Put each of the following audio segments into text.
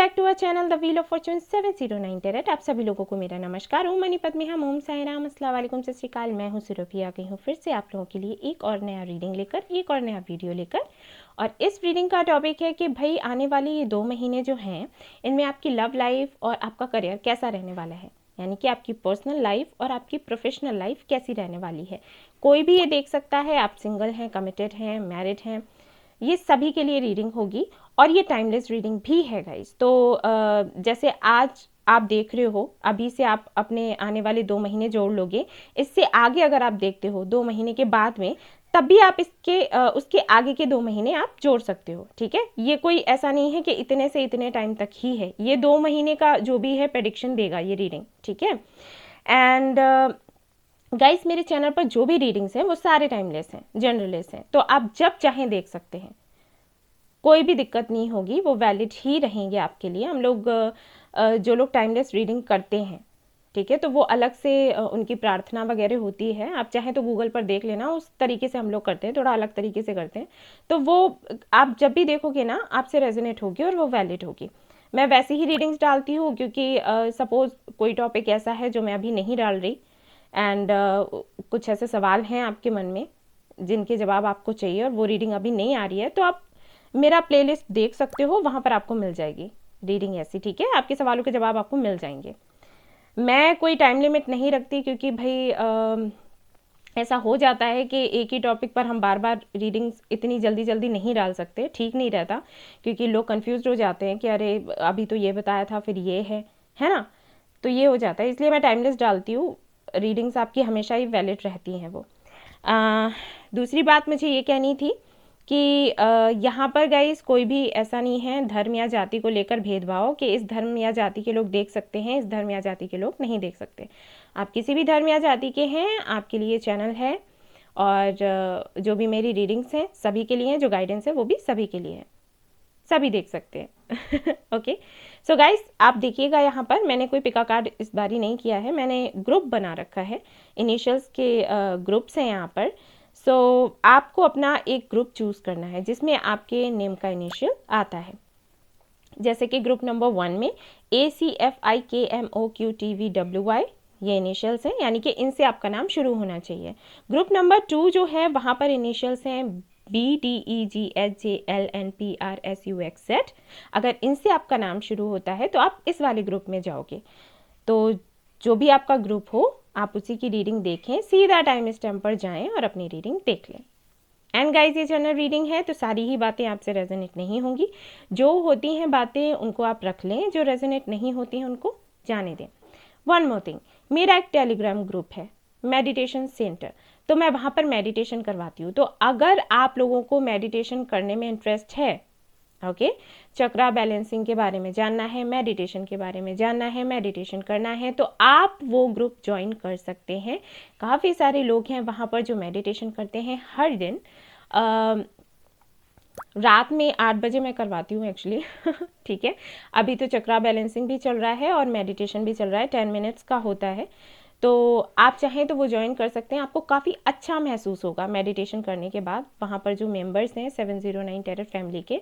Back to our channel the wheel of fortune 709 tarot. आप सभी लोगों को मेरा नमस्कार। ओम मनी पद्मे हम ओम साई राम अस्सलाम वालेकुम सत श्री अकाल। मैं हूँ सुरभि, आ गई हूँ फिर से आप लोगों के लिए एक और नया रीडिंग लेकर, एक और नया वीडियो लेकर। और इस रीडिंग का टॉपिक है कि भाई आने वाले ये 2 महीने जो हैं इनमें आपकी लव लाइफ और आपका करियर कैसा रहने वाला है, यानी कि आपकी पर्सनल लाइफ और आपकी प्रोफेशनल लाइफ कैसी रहने वाली है। कोई भी ये देख सकता है, आप सिंगल हैं, कमिटेड हैं, मैरिड हैं, ये सभी के लिए रीडिंग होगी और ये टाइमलेस रीडिंग भी है गाइस। तो जैसे आज आप देख रहे हो, अभी से आप अपने आने वाले 2 महीने जोड़ लोगे, इससे आगे अगर आप देखते हो 2 महीने के बाद में, तब भी आप इसके उसके आगे के 2 महीने आप जोड़ सकते हो। ठीक है, ये कोई ऐसा नहीं है कि इतने से इतने टाइम तक ही है, ये 2 महीने का जो भी है प्रेडिक्शन देगा ये रीडिंग। ठीक है, एंड गाइस मेरे चैनल पर जो भी रीडिंग्स हैं वो सारे टाइमलेस हैं, जनरलेस हैं, तो आप जब चाहें देख सकते हैं, कोई भी दिक्कत नहीं होगी, वो वैलिड ही रहेंगे आपके लिए। हम लोग जो लोग टाइमलेस रीडिंग करते हैं, ठीक है, तो वो अलग से उनकी प्रार्थना वगैरह होती है, आप चाहें तो गूगल पर देख लेना, उस तरीके से हम लोग करते हैं, थोड़ा अलग तरीके से करते हैं। तो वो आप जब भी देखोगे ना आपसे रेजोनेट होगी और वो वैलिड होगी। मैं वैसे ही रीडिंग्स डालती हूँ क्योंकि सपोज कोई टॉपिक ऐसा है जो मैं अभी नहीं डाल रही एंड कुछ ऐसे सवाल हैं आपके मन में जिनके जवाब आपको चाहिए और वो रीडिंग अभी नहीं आ रही है, तो आप मेरा प्लेलिस्ट देख सकते हो, वहाँ पर आपको मिल जाएगी रीडिंग ऐसी। ठीक है, आपके सवालों के जवाब आपको मिल जाएंगे। मैं कोई टाइम लिमिट नहीं रखती क्योंकि भाई ऐसा हो जाता है कि एक ही टॉपिक पर हम बार बार रीडिंग्स इतनी जल्दी जल्दी नहीं डाल सकते, ठीक नहीं रहता, क्योंकि लोग कंफ्यूज हो जाते हैं कि अरे अभी तो ये बताया था फिर ये है ना, तो ये हो जाता है। इसलिए मैं टाइमलेस डालती हूँ, रीडिंग्स आपकी हमेशा ही वैलिड रहती हैं वो। दूसरी बात मुझे ये कहनी थी कि यहाँ पर गाइस कोई भी ऐसा नहीं है धर्म या जाति को लेकर भेदभाव कि इस धर्म या जाति के लोग देख सकते हैं, इस धर्म या जाति के लोग नहीं देख सकते। आप किसी भी धर्म या जाति के हैं, आपके लिए चैनल है, और जो भी मेरी रीडिंग्स हैं सभी के लिए हैं, जो गाइडेंस है वो भी सभी के लिए है, सभी देख सकते हैं। ओके, सो गाइस आप देखिएगा, यहाँ पर मैंने कोई पिका कार्ड इस बारी नहीं किया है, मैंने ग्रुप बना रखा है, इनिशियल्स के ग्रुप्स हैं यहाँ पर। सो आपको अपना एक ग्रुप चूज करना है जिसमें आपके नेम का इनिशियल आता है। जैसे कि ग्रुप नंबर 1 में ACFIKMOQTVWY ये इनिशियल्स हैं, यानी कि इनसे आपका नाम शुरू होना चाहिए। ग्रुप नंबर 2 जो है वहाँ पर इनिशियल्स हैं BDEGHJLNPRSUXZ। अगर इनसे आपका नाम शुरू होता है तो आप इस वाले ग्रुप में जाओगे। तो जो भी आपका ग्रुप हो आप उसी की रीडिंग देखें, सीधा टाइम स्टैम्प पर जाएं और अपनी रीडिंग देख लें। एंड गाइज ये जनरल रीडिंग है तो सारी ही बातें आपसे रेजोनेट नहीं होंगी, जो होती हैं बातें उनको आप रख लें, जो रेजोनेट नहीं होती हैं उनको जाने दें। वन मोर थिंग, मेरा एक टेलीग्राम ग्रुप है मेडिटेशन सेंटर, तो मैं वहाँ पर मेडिटेशन करवाती हूँ। तो अगर आप लोगों को मेडिटेशन करने में इंटरेस्ट है, ओके, चक्रा बैलेंसिंग के बारे में जानना है, मेडिटेशन के बारे में जानना है, मेडिटेशन करना है, तो आप वो ग्रुप ज्वाइन कर सकते हैं। काफ़ी सारे लोग हैं वहाँ पर जो मेडिटेशन करते हैं हर दिन। रात में 8 बजे मैं करवाती हूँ एक्चुअली। ठीक है, अभी तो चक्रा बैलेंसिंग भी चल रहा है और मेडिटेशन भी चल रहा है, 10 मिनट्स का होता है, तो आप चाहें तो वो ज्वाइन कर सकते हैं। आपको काफ़ी अच्छा महसूस होगा मेडिटेशन करने के बाद। वहाँ पर जो मेंबर्स हैं 709 टेरेट फैमिली के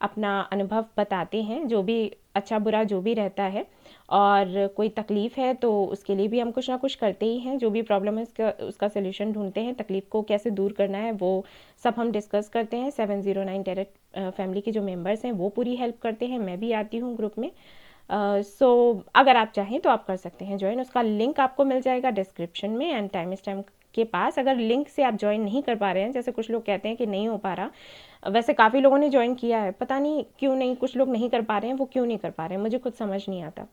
अपना अनुभव बताते हैं, जो भी अच्छा बुरा जो भी रहता है, और कोई तकलीफ़ है तो उसके लिए भी हम कुछ ना कुछ करते ही हैं, जो भी प्रॉब्लम है उसका सोल्यूशन ढूंढते हैं, तकलीफ़ को कैसे दूर करना है वो सब हम डिस्कस करते हैं। 709 टेरेट फैमिली के जो मेंबर्स हैं वो पूरी हेल्प करते हैं, मैं भी आती हूँ ग्रुप में। सो अगर आप चाहें तो आप कर सकते हैं ज्वाइन, उसका लिंक आपको मिल जाएगा डिस्क्रिप्शन में एंड टाइम स्टैम्प के पास। अगर लिंक से आप ज्वाइन नहीं कर पा रहे हैं, जैसे कुछ लोग कहते हैं कि नहीं हो पा रहा, वैसे काफ़ी लोगों ने ज्वाइन किया है, पता नहीं क्यों नहीं, कुछ लोग नहीं कर पा रहे हैं, वो क्यों नहीं कर पा रहे हैं मुझे खुद समझ नहीं आता।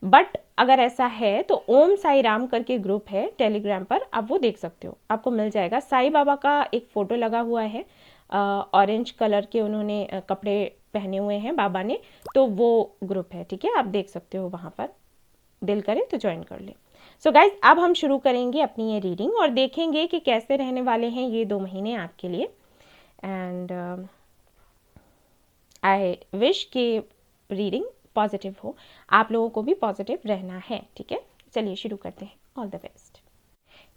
बट अगर ऐसा है तो ओम साई राम करके ग्रुप है टेलीग्राम पर, आप वो देख सकते हो, आपको मिल जाएगा। साईं बाबा का एक फ़ोटो लगा हुआ है, ऑरेंज कलर के उन्होंने कपड़े पहने हुए हैं बाबा ने, तो वो ग्रुप है। ठीक है, आप देख सकते हो वहाँ पर, दिल करे तो ज्वाइन कर ले। सो गाइज अब हम शुरू करेंगे अपनी ये रीडिंग और देखेंगे कि कैसे रहने वाले हैं ये 2 महीने आपके लिए। एंड आई विश कि रीडिंग पॉजिटिव हो, आप लोगों को भी पॉजिटिव रहना है। ठीक है, चलिए शुरू करते हैं। All the best.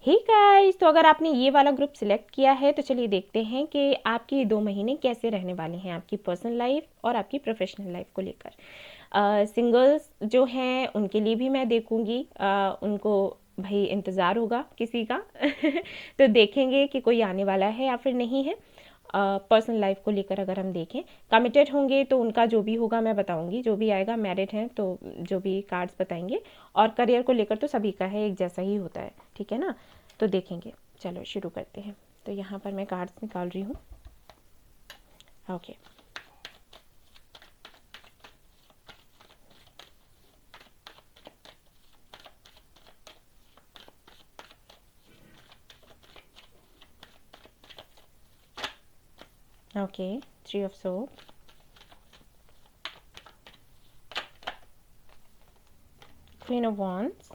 Hey guys, तो अगर आपने ये वाला ग्रुप सिलेक्ट किया है तो चलिए देखते हैं कि आपके 2 महीने कैसे रहने वाले हैं आपकी पर्सनल लाइफ और आपकी प्रोफेशनल लाइफ को लेकर। सिंगल्स जो हैं उनके लिए भी मैं देखूंगी, उनको भाई इंतज़ार होगा किसी का तो देखेंगे कि कोई आने वाला है या फिर नहीं है। पर्सनल लाइफ को लेकर अगर हम देखें, कमिटेड होंगे तो उनका जो भी होगा मैं बताऊंगी, जो भी आएगा। मैरिड हैं तो जो भी कार्ड्स बताएंगे। और करियर को लेकर तो सभी का है, एक जैसा ही होता है, ठीक है ना। तो देखेंगे, चलो शुरू करते हैं। तो यहाँ पर मैं कार्ड्स निकाल रही हूँ। Okay, okay, 3 of Swords, Queen of Wands,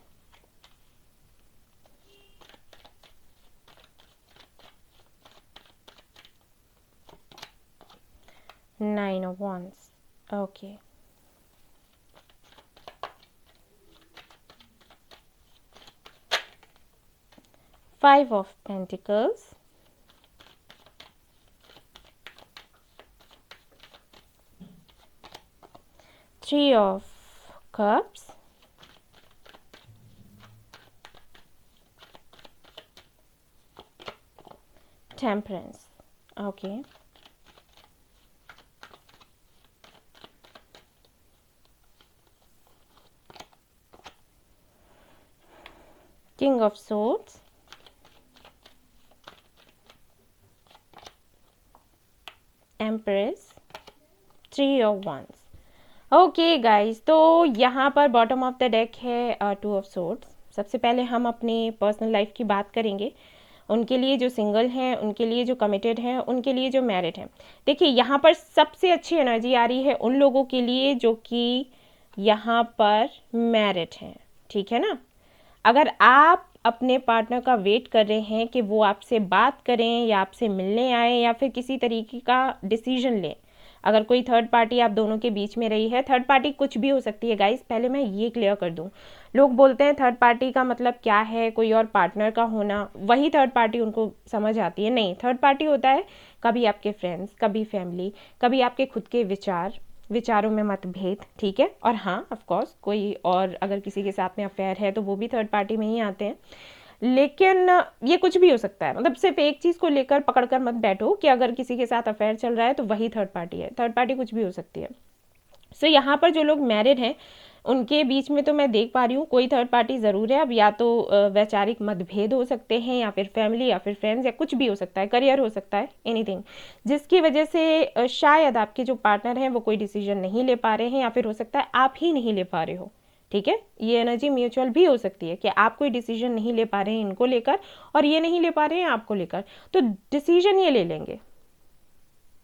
Nine of Wands, okay, Five of Pentacles, Three of Cups, Temperance, okay, King of Swords, Empress, Three of Wands। Okay guys, तो यहाँ पर बॉटम ऑफ द डेक है 2 of swords. सबसे पहले हम अपनी personal life की बात करेंगे, उनके लिए जो सिंगल हैं, उनके लिए जो कमिटेड हैं, उनके लिए जो मैरिड हैं। देखिए यहाँ पर सबसे अच्छी एनर्जी आ रही है उन लोगों के लिए जो कि यहाँ पर मैरिड हैं, ठीक है ना। अगर आप अपने पार्टनर का वेट कर रहे हैं कि वो आपसे बात करें या आपसे मिलने आए या फिर किसी तरीके का डिसीजन लें, अगर कोई थर्ड पार्टी आप दोनों के बीच में रही है, थर्ड पार्टी कुछ भी हो सकती है गाइस, पहले मैं ये क्लियर कर दूं। लोग बोलते हैं थर्ड पार्टी का मतलब क्या है, कोई और पार्टनर का होना, वही थर्ड पार्टी उनको समझ आती है। नहीं, थर्ड पार्टी होता है कभी आपके फ्रेंड्स, कभी फैमिली, कभी आपके खुद के विचारों में मतभेद, ठीक है। और हाँ, ऑफ कोर्स कोई और अगर किसी के साथ में अफेयर है तो वो भी थर्ड पार्टी में ही आते हैं। लेकिन ये कुछ भी हो सकता है, मतलब सिर्फ एक चीज़ को लेकर पकड़कर मत बैठो कि अगर किसी के साथ अफेयर चल रहा है तो वही थर्ड पार्टी है। थर्ड पार्टी कुछ भी हो सकती है। सो यहाँ पर जो लोग मैरिड हैं उनके बीच में तो मैं देख पा रही हूँ कोई थर्ड पार्टी ज़रूर है। अब या तो वैचारिक मतभेद हो सकते हैं या फिर फैमिली या फिर फ्रेंड्स या कुछ भी हो सकता है, करियर हो सकता है, एनीथिंग, जिसकी वजह से शायद आपके जो पार्टनर हैं वो कोई डिसीजन नहीं ले पा रहे हैं या फिर हो सकता है आप ही नहीं ले पा रहे हो, ठीक है। ये एनर्जी म्यूचुअल भी हो सकती है कि आप कोई डिसीजन नहीं ले पा रहे हैं इनको लेकर और ये नहीं ले पा रहे हैं आपको लेकर, तो डिसीजन ये ले लेंगे,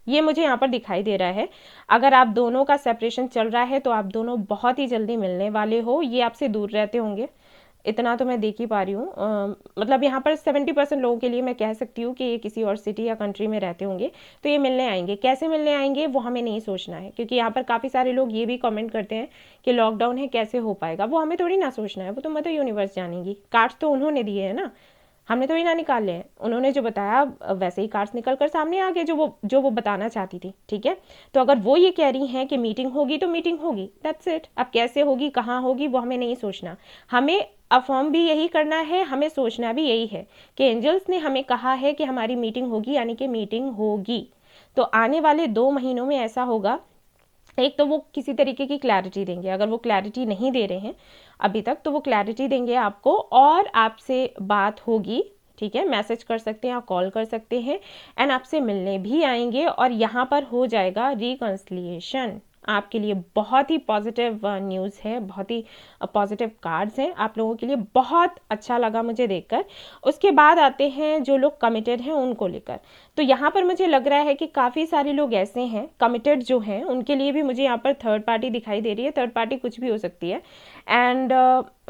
ये मुझे यहाँ पर दिखाई दे रहा है। अगर आप दोनों का सेपरेशन चल रहा है तो आप दोनों बहुत ही जल्दी मिलने वाले हो, ये आपसे दूर रहते होंगे, इतना तो मैं देख ही पा रही हूँ। मतलब यहाँ पर 70% लोगों के लिए मैं कह सकती हूँ कि ये किसी और सिटी या कंट्री में रहते होंगे, तो ये मिलने आएंगे। कैसे मिलने आएंगे वो हमें नहीं सोचना है, क्योंकि यहाँ पर काफ़ी सारे लोग ये भी कमेंट करते हैं कि लॉकडाउन है कैसे हो पाएगा, वो हमें थोड़ी ना सोचना है, वो तो मदर यूनिवर्स जानेगी। कार्ड्स तो उन्होंने दिए हैं ना, हमने तो ही ना निकाले हैं। उन्होंने जो बताया वैसे ही कार्ड्स निकल कर सामने आ गए जो वो बताना चाहती थी, ठीक है। तो अगर वो ये कह रही हैं कि मीटिंग होगी तो मीटिंग होगी, दैट्स इट। अब कैसे होगी, कहाँ होगी, वो हमें नहीं सोचना, हमें अफर्म भी यही करना है, हमें सोचना भी यही है कि एंजल्स ने हमें कहा है कि हमारी मीटिंग होगी, यानी कि मीटिंग होगी। तो आने वाले 2 महीनों में ऐसा होगा, एक तो वो किसी तरीके की क्लैरिटी देंगे, अगर वो क्लैरिटी नहीं दे रहे हैं अभी तक तो वो क्लैरिटी देंगे आपको और आपसे बात होगी, ठीक है। मैसेज कर सकते हैं या कॉल कर सकते हैं एंड आपसे मिलने भी आएंगे और यहाँ पर हो जाएगा रिकंसिलिएशन। आपके लिए बहुत ही पॉजिटिव न्यूज़ है, बहुत ही पॉजिटिव कार्ड्स हैं आप लोगों के लिए, बहुत अच्छा लगा मुझे देखकर। उसके बाद आते हैं जो लोग कमिटेड हैं उनको लेकर। तो यहाँ पर मुझे लग रहा है कि काफ़ी सारे लोग ऐसे हैं कमिटेड जो हैं, उनके लिए भी मुझे यहाँ पर थर्ड पार्टी दिखाई दे रही है। थर्ड पार्टी कुछ भी हो सकती है एंड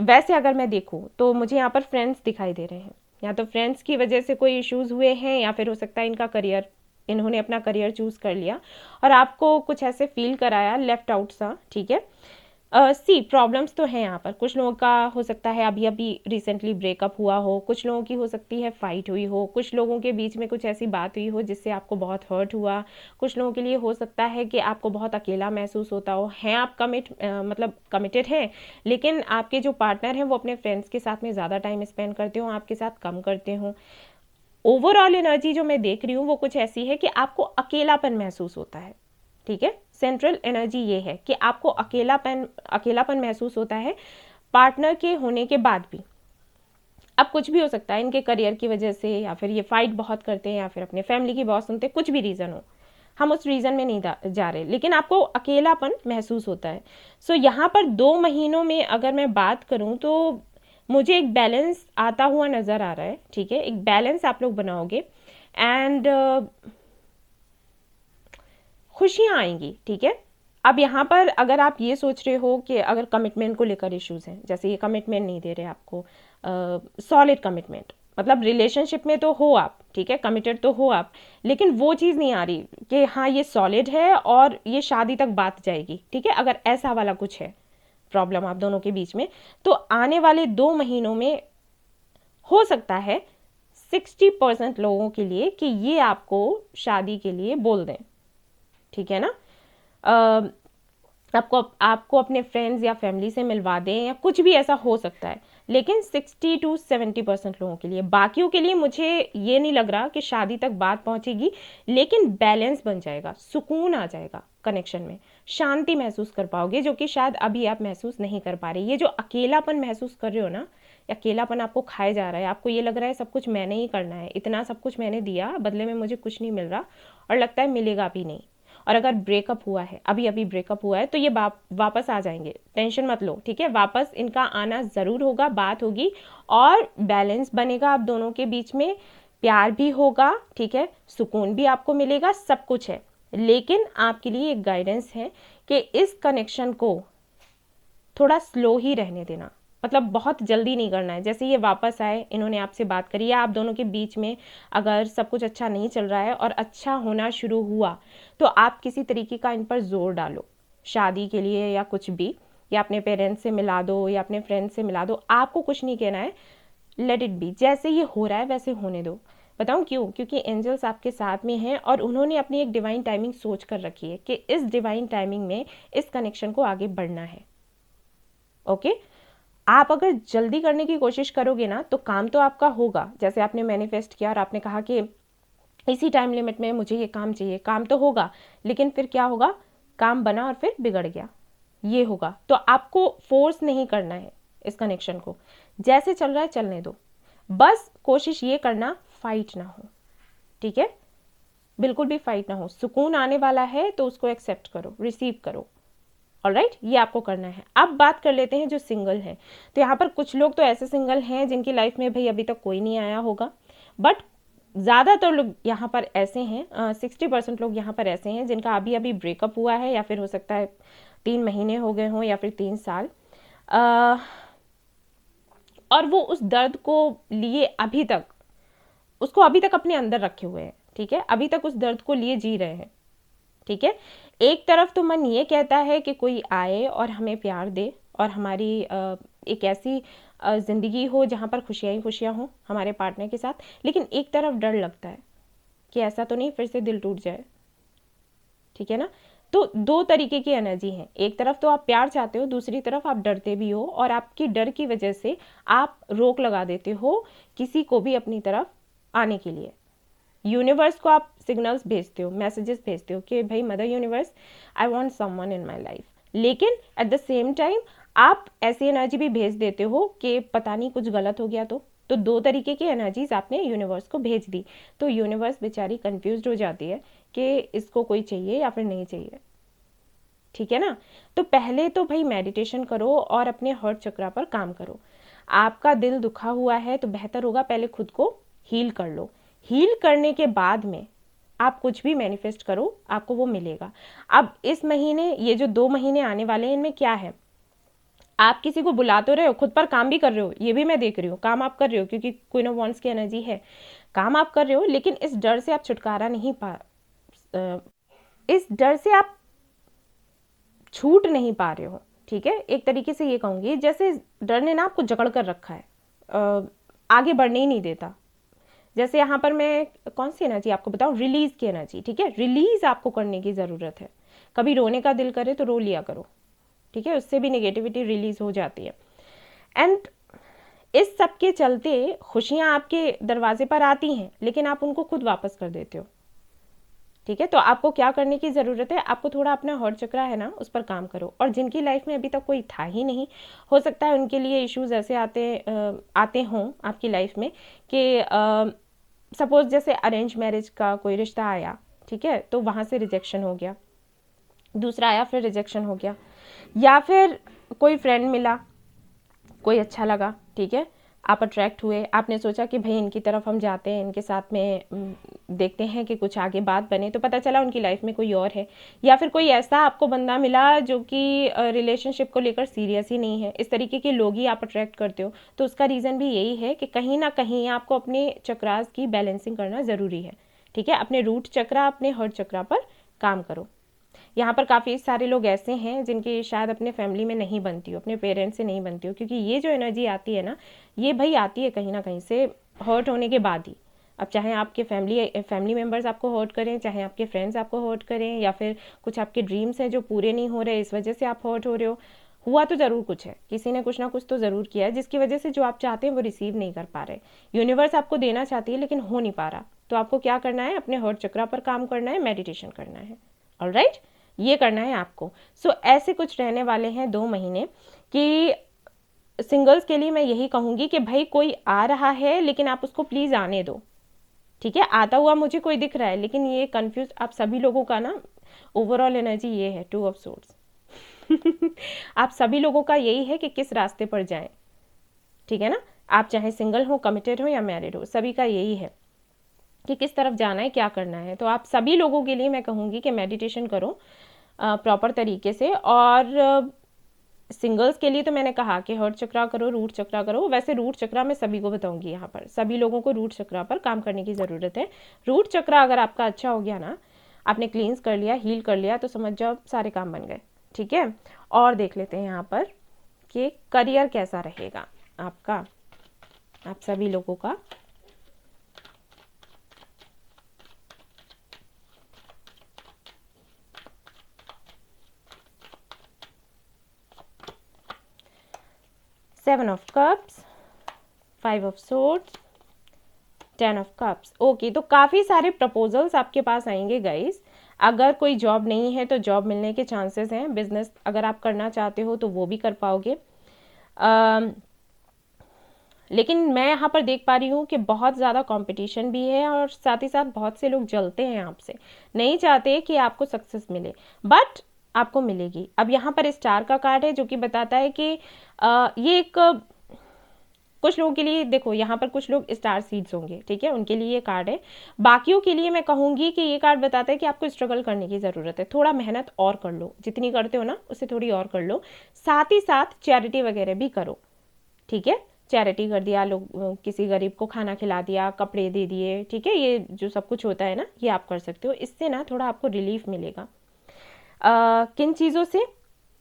वैसे अगर मैं देखूँ तो मुझे यहाँ पर फ्रेंड्स दिखाई दे रहे हैं, या तो फ्रेंड्स की वजह से कोई इश्यूज हुए हैं या फिर हो सकता है इनका करियर, इन्होंने अपना करियर चूज कर लिया और आपको कुछ ऐसे फील कराया लेफ्ट आउट सा, ठीक है। सी प्रॉब्लम्स तो हैं यहाँ पर। कुछ लोगों का हो सकता है अभी अभी रिसेंटली ब्रेकअप हुआ हो, कुछ लोगों की हो सकती है फाइट हुई हो, कुछ लोगों के बीच में कुछ ऐसी बात हुई हो जिससे आपको बहुत हर्ट हुआ, कुछ लोगों के लिए हो सकता है कि आपको बहुत अकेला महसूस होता हो। हैं आप मतलब कमिटेड हैं, लेकिन आपके जो पार्टनर हैं वो अपने फ्रेंड्स के साथ में ज़्यादा टाइम स्पेंड करते हो, आपके साथ कम करते हो। ओवरऑल एनर्जी जो मैं देख रही हूँ वो कुछ ऐसी है कि आपको अकेलापन महसूस होता है। ठीक है, सेंट्रल एनर्जी ये है कि आपको अकेलापन महसूस होता है पार्टनर के होने के बाद भी। अब कुछ भी हो सकता है, इनके करियर की वजह से, या फिर ये फाइट बहुत करते हैं, या फिर अपने फैमिली की बहुत सुनते हैं, कुछ भी रीज़न हो, हम उस रीज़न में नहीं जा रहे, लेकिन आपको अकेलापन महसूस होता है। सो यहाँ पर 2 महीनों में अगर मैं बात करूँ तो मुझे एक बैलेंस आता हुआ नज़र आ रहा है। ठीक है, एक बैलेंस आप लोग बनाओगे एंड खुशियाँ आएंगी। ठीक है, अब यहाँ पर अगर आप ये सोच रहे हो कि अगर कमिटमेंट को लेकर इश्यूज हैं, जैसे ये कमिटमेंट नहीं दे रहे आपको, सॉलिड कमिटमेंट, मतलब रिलेशनशिप में तो हो आप, ठीक है, कमिटेड तो हो आप, लेकिन वो चीज़ नहीं आ रही कि हाँ ये सॉलिड है और ये शादी तक बात जाएगी। ठीक है, अगर ऐसा वाला कुछ है प्रॉब्लम आप दोनों के बीच में, तो आने वाले 2 महीनों में हो सकता है 60% लोगों के लिए कि ये आपको शादी के लिए बोल दें। ठीक है ना, आपको अपने फ्रेंड्स या फैमिली से मिलवा दें, या कुछ भी ऐसा हो सकता है, लेकिन 60 to 70% लोगों के लिए। बाकियों के लिए मुझे ये नहीं लग रहा कि शादी तक बात पहुंचेगी, लेकिन बैलेंस बन जाएगा, सुकून आ जाएगा कनेक्शन में, शांति महसूस कर पाओगे जो कि शायद अभी आप महसूस नहीं कर पा रहे। ये जो अकेलापन महसूस कर रहे हो ना, अकेलापन आपको खाए जा रहा है, आपको ये लग रहा है सब कुछ मैंने ही करना है, इतना सब कुछ मैंने दिया, बदले में मुझे कुछ नहीं मिल रहा और लगता है मिलेगा भी नहीं। और अगर ब्रेकअप हुआ है, अभी अभी ब्रेकअप हुआ है, तो ये वापस आ जाएंगे, टेंशन मत लो। ठीक है, वापस इनका आना ज़रूर होगा, बात होगी और बैलेंस बनेगा आप दोनों के बीच में, प्यार भी होगा। ठीक है, सुकून भी आपको मिलेगा, सब कुछ है। लेकिन आपके लिए एक गाइडेंस है कि इस कनेक्शन को थोड़ा स्लो ही रहने देना, मतलब बहुत जल्दी नहीं करना है। जैसे ये वापस आए, इन्होंने आपसे बात करी, या आप दोनों के बीच में अगर सब कुछ अच्छा नहीं चल रहा है और अच्छा होना शुरू हुआ, तो आप किसी तरीके का इन पर जोर डालो शादी के लिए या कुछ भी, या अपने पेरेंट्स से मिला दो या अपने फ्रेंड्स से मिला दो। आपको कुछ नहीं कहना है, लेट इट बी, जैसे ये हो रहा है वैसे होने दो। बताऊं क्यों? क्योंकि एंजल्स आपके साथ में हैं और उन्होंने अपनी एक डिवाइन टाइमिंग सोच कर रखी है कि इस डिवाइन टाइमिंग में इस कनेक्शन को आगे बढ़ना है। ओके, आप अगर जल्दी करने की कोशिश करोगे ना, तो काम तो आपका होगा, जैसे आपने मैनिफेस्ट किया और आपने कहा कि इसी टाइम लिमिट में मुझे ये काम चाहिए, काम तो होगा, लेकिन फिर क्या होगा, काम बना और फिर बिगड़ गया, ये होगा। तो आपको फोर्स नहीं करना है इस कनेक्शन को, जैसे चल रहा है चलने दो, बस कोशिश ये करना फाइट ना हो। ठीक है, बिल्कुल भी फाइट ना हो, सुकून आने वाला है तो उसको एक्सेप्ट करो, रिसीव करो। ऑलराइट, ये आपको करना है। अब बात कर लेते हैं जो सिंगल हैं। तो यहाँ पर कुछ लोग तो ऐसे सिंगल हैं जिनकी लाइफ में भाई अभी तक कोई नहीं आया होगा, बट ज़्यादातर लोग यहाँ पर ऐसे हैं, 60% लोग यहाँ पर ऐसे हैं जिनका अभी अभी ब्रेकअप हुआ है, या फिर हो सकता है 3 महीने हो गए हों, या फिर 3 साल, और वो उस दर्द को लिए उसको अभी तक अपने अंदर रखे हुए हैं। ठीक है, अभी तक उस दर्द को लिए जी रहे हैं। ठीक है, एक तरफ तो मन ये कहता है कि कोई आए और हमें प्यार दे और हमारी एक ऐसी ज़िंदगी हो जहाँ पर खुशियाँ ही खुशियाँ हों हमारे पार्टनर के साथ, लेकिन एक तरफ डर लगता है कि ऐसा तो नहीं फिर से दिल टूट जाए। ठीक है ना, तो 2 तरीके की एनर्जी है, एक तरफ तो आप प्यार चाहते हो, दूसरी तरफ आप डरते भी हो, और आपकी डर की वजह से आप रोक लगा देते हो किसी को भी अपनी तरफ आने के लिए। यूनिवर्स को आप सिग्नल्स भेजते हो, मैसेजेस भेजते हो कि भाई mother universe, I want someone in my life, लेकिन एट द सेम टाइम आप ऐसी एनर्जी भी भेज देते हो कि पता नहीं कुछ गलत हो गया तो 2 तरीके की एनर्जीज आपने यूनिवर्स को भेज दी, तो यूनिवर्स बेचारी कंफ्यूज्ड हो जाती है कि इसको कोई चाहिए या फिर नहीं चाहिए। ठीक है ना, तो पहले तो भाई मेडिटेशन करो और अपने हार्ट चक्रा पर काम करो। आपका दिल दुखा हुआ है तो बेहतर होगा पहले खुद को हील कर लो, हील करने के बाद में आप कुछ भी मैनिफेस्ट करो, आपको वो मिलेगा। अब इस महीने, ये जो 2 महीने आने वाले हैं, इनमें क्या है, आप किसी को बुला तो रहे हो, खुद पर काम भी कर रहे हो, ये भी मैं देख रही हूँ, काम आप कर रहे हो क्योंकि क्वीन ऑफ वांड्स की एनर्जी है, काम आप कर रहे हो, लेकिन इस डर से आप छुटकारा नहीं इस डर से आप छूट नहीं पा रहे हो। ठीक है, एक तरीके से ये कहूँगी जैसे डर ने ना आपको जकड़ कर रखा है, आगे बढ़ने ही नहीं देता। जैसे यहाँ पर मैं कौन सी एनर्जी आपको बताऊँ, रिलीज की एनर्जी। ठीक है, रिलीज आपको करने की ज़रूरत है। कभी रोने का दिल करे तो रो लिया करो, ठीक है, उससे भी नेगेटिविटी रिलीज हो जाती है। एंड इस सब के चलते खुशियाँ आपके दरवाजे पर आती हैं, लेकिन आप उनको खुद वापस कर देते हो। ठीक है, तो आपको क्या करने की ज़रूरत है, आपको थोड़ा अपना हर्ट चक्रा है ना उस पर काम करो। और जिनकी लाइफ में अभी तक कोई था ही नहीं, हो सकता है उनके लिए इश्यूज ऐसे आते हों आपकी लाइफ में कि सपोज जैसे अरेंज मैरिज का कोई रिश्ता आया, ठीक है, तो वहाँ से रिजेक्शन हो गया, दूसरा आया फिर रिजेक्शन हो गया, या फिर कोई फ्रेंड मिला, कोई अच्छा लगा, ठीक है, आप अट्रैक्ट हुए, आपने सोचा कि भाई इनकी तरफ हम जाते हैं, इनके साथ में देखते हैं कि कुछ आगे बात बने, तो पता चला उनकी लाइफ में कोई और है। या फिर कोई ऐसा आपको बंदा मिला जो कि रिलेशनशिप को लेकर सीरियस ही नहीं है। इस तरीके के लोग ही आप अट्रैक्ट करते हो। तो उसका रीज़न भी यही है कि कहीं ना कहीं आपको अपने चक्रास की बैलेंसिंग करना ज़रूरी है। ठीक है, अपने रूट चक्रा, अपने हर्ट चक्रा पर काम करो। यहाँ पर काफ़ी सारे लोग ऐसे हैं जिनकी शायद अपने फैमिली में नहीं बनती हो, अपने पेरेंट्स से नहीं बनती हो, क्योंकि ये जो एनर्जी आती है ना, ये भाई आती है कहीं ना कहीं से हर्ट होने के बाद ही। अब चाहे आपके फैमिली मेम्बर्स आपको हर्ट करें, चाहे आपके फ्रेंड्स आपको हर्ट करें, या फिर कुछ आपके ड्रीम्स हैं जो पूरे नहीं हो रहे, इस वजह से आप हर्ट हो रहे हो, हुआ तो ज़रूर कुछ है, किसी ने कुछ ना कुछ तो ज़रूर किया है जिसकी वजह से जो आप चाहते हैं वो रिसीव नहीं कर पा रहे। यूनिवर्स आपको देना चाहती है लेकिन हो नहीं पा रहा। तो आपको क्या करना है, अपने हर्ट चक्रा पर काम करना है, मेडिटेशन करना है। ऑलराइट, ये करना है आपको। सो ऐसे कुछ रहने वाले हैं 2 महीने कि सिंगल्स के लिए मैं यही कहूँगी कि भाई कोई आ रहा है लेकिन आप उसको प्लीज़ आने दो। ठीक है, आता हुआ मुझे कोई दिख रहा है, लेकिन ये कंफ्यूज आप सभी लोगों का ना ओवरऑल एनर्जी ये है 2 ऑफ सोर्ड्स। आप सभी लोगों का यही है कि किस रास्ते पर जाएं। ठीक है ना, आप चाहे सिंगल हो, कमिटेड हो या मैरिड हो, सभी का यही है कि किस तरफ जाना है, क्या करना है। तो आप सभी लोगों के लिए मैं कहूँगी कि मेडिटेशन करो प्रॉपर तरीके से। और सिंगल्स के लिए तो मैंने कहा कि हर्ट चक्रा करो, रूट चक्रा करो। वैसे रूट चक्रा मैं सभी को बताऊंगी, यहाँ पर सभी लोगों को रूट चक्रा पर काम करने की ज़रूरत है। रूट चक्रा अगर आपका अच्छा हो गया ना, आपने क्लींस कर लिया, हील कर लिया, तो समझ जाओ सारे काम बन गए। ठीक है, और देख लेते हैं यहाँ पर कि करियर कैसा रहेगा आपका, आप सभी लोगों का। Seven of cups, 5 of swords, 10 of cups. Okay, तो काफ़ी सारे प्रपोजल्स आपके पास आएंगे गाइस। अगर कोई जॉब नहीं है तो जॉब मिलने के चांसेस हैं। बिजनेस अगर आप करना चाहते हो तो वो भी कर पाओगे। लेकिन मैं यहाँ पर देख पा रही हूँ कि बहुत ज़्यादा कंपटीशन भी है, और साथ ही साथ बहुत से लोग जलते हैं आपसे, नहीं चाहते कि आपको सक्सेस मिले, बट आपको मिलेगी। अब यहाँ पर स्टार का कार्ड है जो कि बताता है कि ये एक कुछ लोगों के लिए, देखो यहाँ पर कुछ लोग स्टार सीड्स होंगे, ठीक है, उनके लिए ये कार्ड है। बाकियों के लिए मैं कहूँगी कि ये कार्ड बताता है कि आपको स्ट्रगल करने की ज़रूरत है, थोड़ा मेहनत और कर लो, जितनी करते हो ना उससे थोड़ी और कर लो। साथ ही साथ चैरिटी वगैरह भी करो। ठीक है, चैरिटी कर दिया, लोग किसी गरीब को खाना खिला दिया, कपड़े दे दिए, ठीक है, ये जो सब कुछ होता है ना, ये आप कर सकते हो। इससे ना थोड़ा आपको रिलीफ मिलेगा। किन चीज़ों से,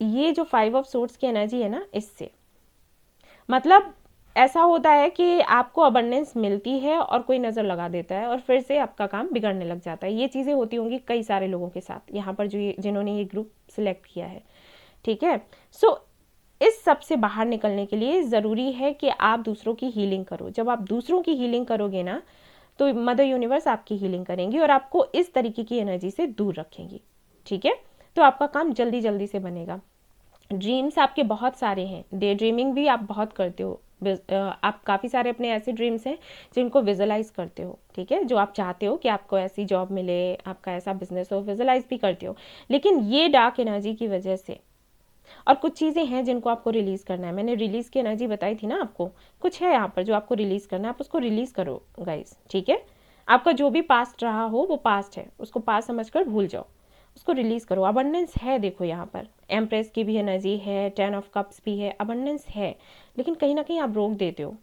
ये जो 5 ऑफ सोर्ड्स की एनर्जी है ना, इससे मतलब ऐसा होता है कि आपको अबंडेंस मिलती है और कोई नज़र लगा देता है और फिर से आपका काम बिगड़ने लग जाता है। ये चीज़ें होती होंगी कई सारे लोगों के साथ यहाँ पर जो जिन्होंने ये ग्रुप सिलेक्ट किया है। ठीक है, सो इस सब से बाहर निकलने के लिए ज़रूरी है कि आप दूसरों की हीलिंग करो। जब आप दूसरों की हीलिंग करोगे ना, तो मदर यूनिवर्स आपकी हीलिंग करेंगी और आपको इस तरीके की एनर्जी से दूर रखेंगी। ठीक है, तो आपका काम जल्दी जल्दी से बनेगा। ड्रीम्स आपके बहुत सारे हैं, डे ड्रीमिंग भी आप बहुत करते हो। आप काफ़ी सारे अपने ऐसे ड्रीम्स हैं जिनको विजुलाइज करते हो। ठीक है, जो आप चाहते हो कि आपको ऐसी जॉब मिले, आपका ऐसा बिजनेस हो, विजुलाइज भी करते हो। लेकिन ये डार्क एनर्जी की वजह से, और कुछ चीज़ें हैं जिनको आपको रिलीज़ करना है। मैंने रिलीज़ की एनर्जी बताई थी ना आपको, कुछ है यहाँ पर जो आपको रिलीज़ करना है, आप उसको रिलीज़ करो गाइस। ठीक है, आपका जो भी पास्ट रहा हो वो पास्ट है, उसको पास्ट समझकर भूल जाओ, उसको रिलीज़ करो। अबंडेंस है, देखो यहाँ पर एम्प्रेस की भी एनर्जी है, 10 ऑफ कप्स भी है, अबंडेंस है, लेकिन कहीं ना कहीं आप रोक देते हो।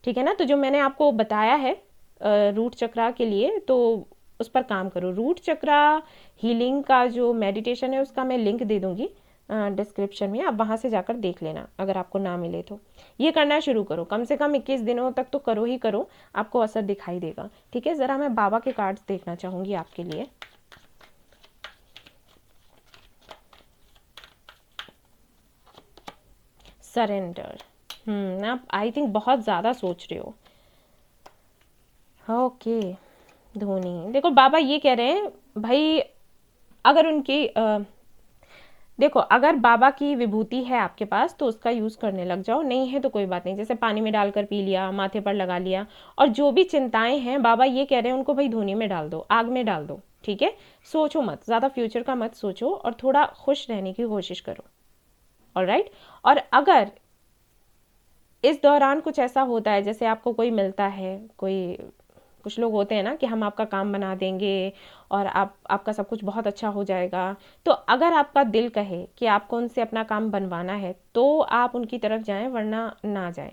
ठीक है ना, तो जो मैंने आपको बताया है रूट चक्रा के लिए, तो उस पर काम करो। रूट चक्रा हीलिंग का जो मेडिटेशन है उसका मैं लिंक दे दूंगी, डिस्क्रिप्शन में, आप वहाँ से जाकर देख लेना अगर आपको ना मिले तो। ये करना शुरू करो, कम से कम 21 दिनों तक तो करो ही करो, आपको असर दिखाई देगा। ठीक है, ज़रा मैं बाबा के कार्ड्स देखना चाहूँगी आपके लिए। सरेंडर, आप आई थिंक बहुत ज़्यादा सोच रहे हो। ओके, धोनी, देखो बाबा ये कह रहे हैं भाई, अगर उनकी देखो अगर बाबा की विभूति है आपके पास तो उसका यूज़ करने लग जाओ, नहीं है तो कोई बात नहीं, जैसे पानी में डालकर पी लिया, माथे पर लगा लिया। और जो भी चिंताएं हैं बाबा ये कह रहे हैं उनको भाई धोनी में डाल दो, आग में डाल दो। ठीक है, सोचो मत ज़्यादा, फ्यूचर का मत सोचो और थोड़ा खुश रहने की कोशिश करो। ऑलराइट, और अगर इस दौरान कुछ ऐसा होता है जैसे आपको कोई मिलता है, कोई कुछ लोग होते हैं ना कि हम आपका काम बना देंगे और आपका सब कुछ बहुत अच्छा हो जाएगा, तो अगर आपका दिल कहे कि आपको उनसे अपना काम बनवाना है तो आप उनकी तरफ जाएं, वरना ना जाएं।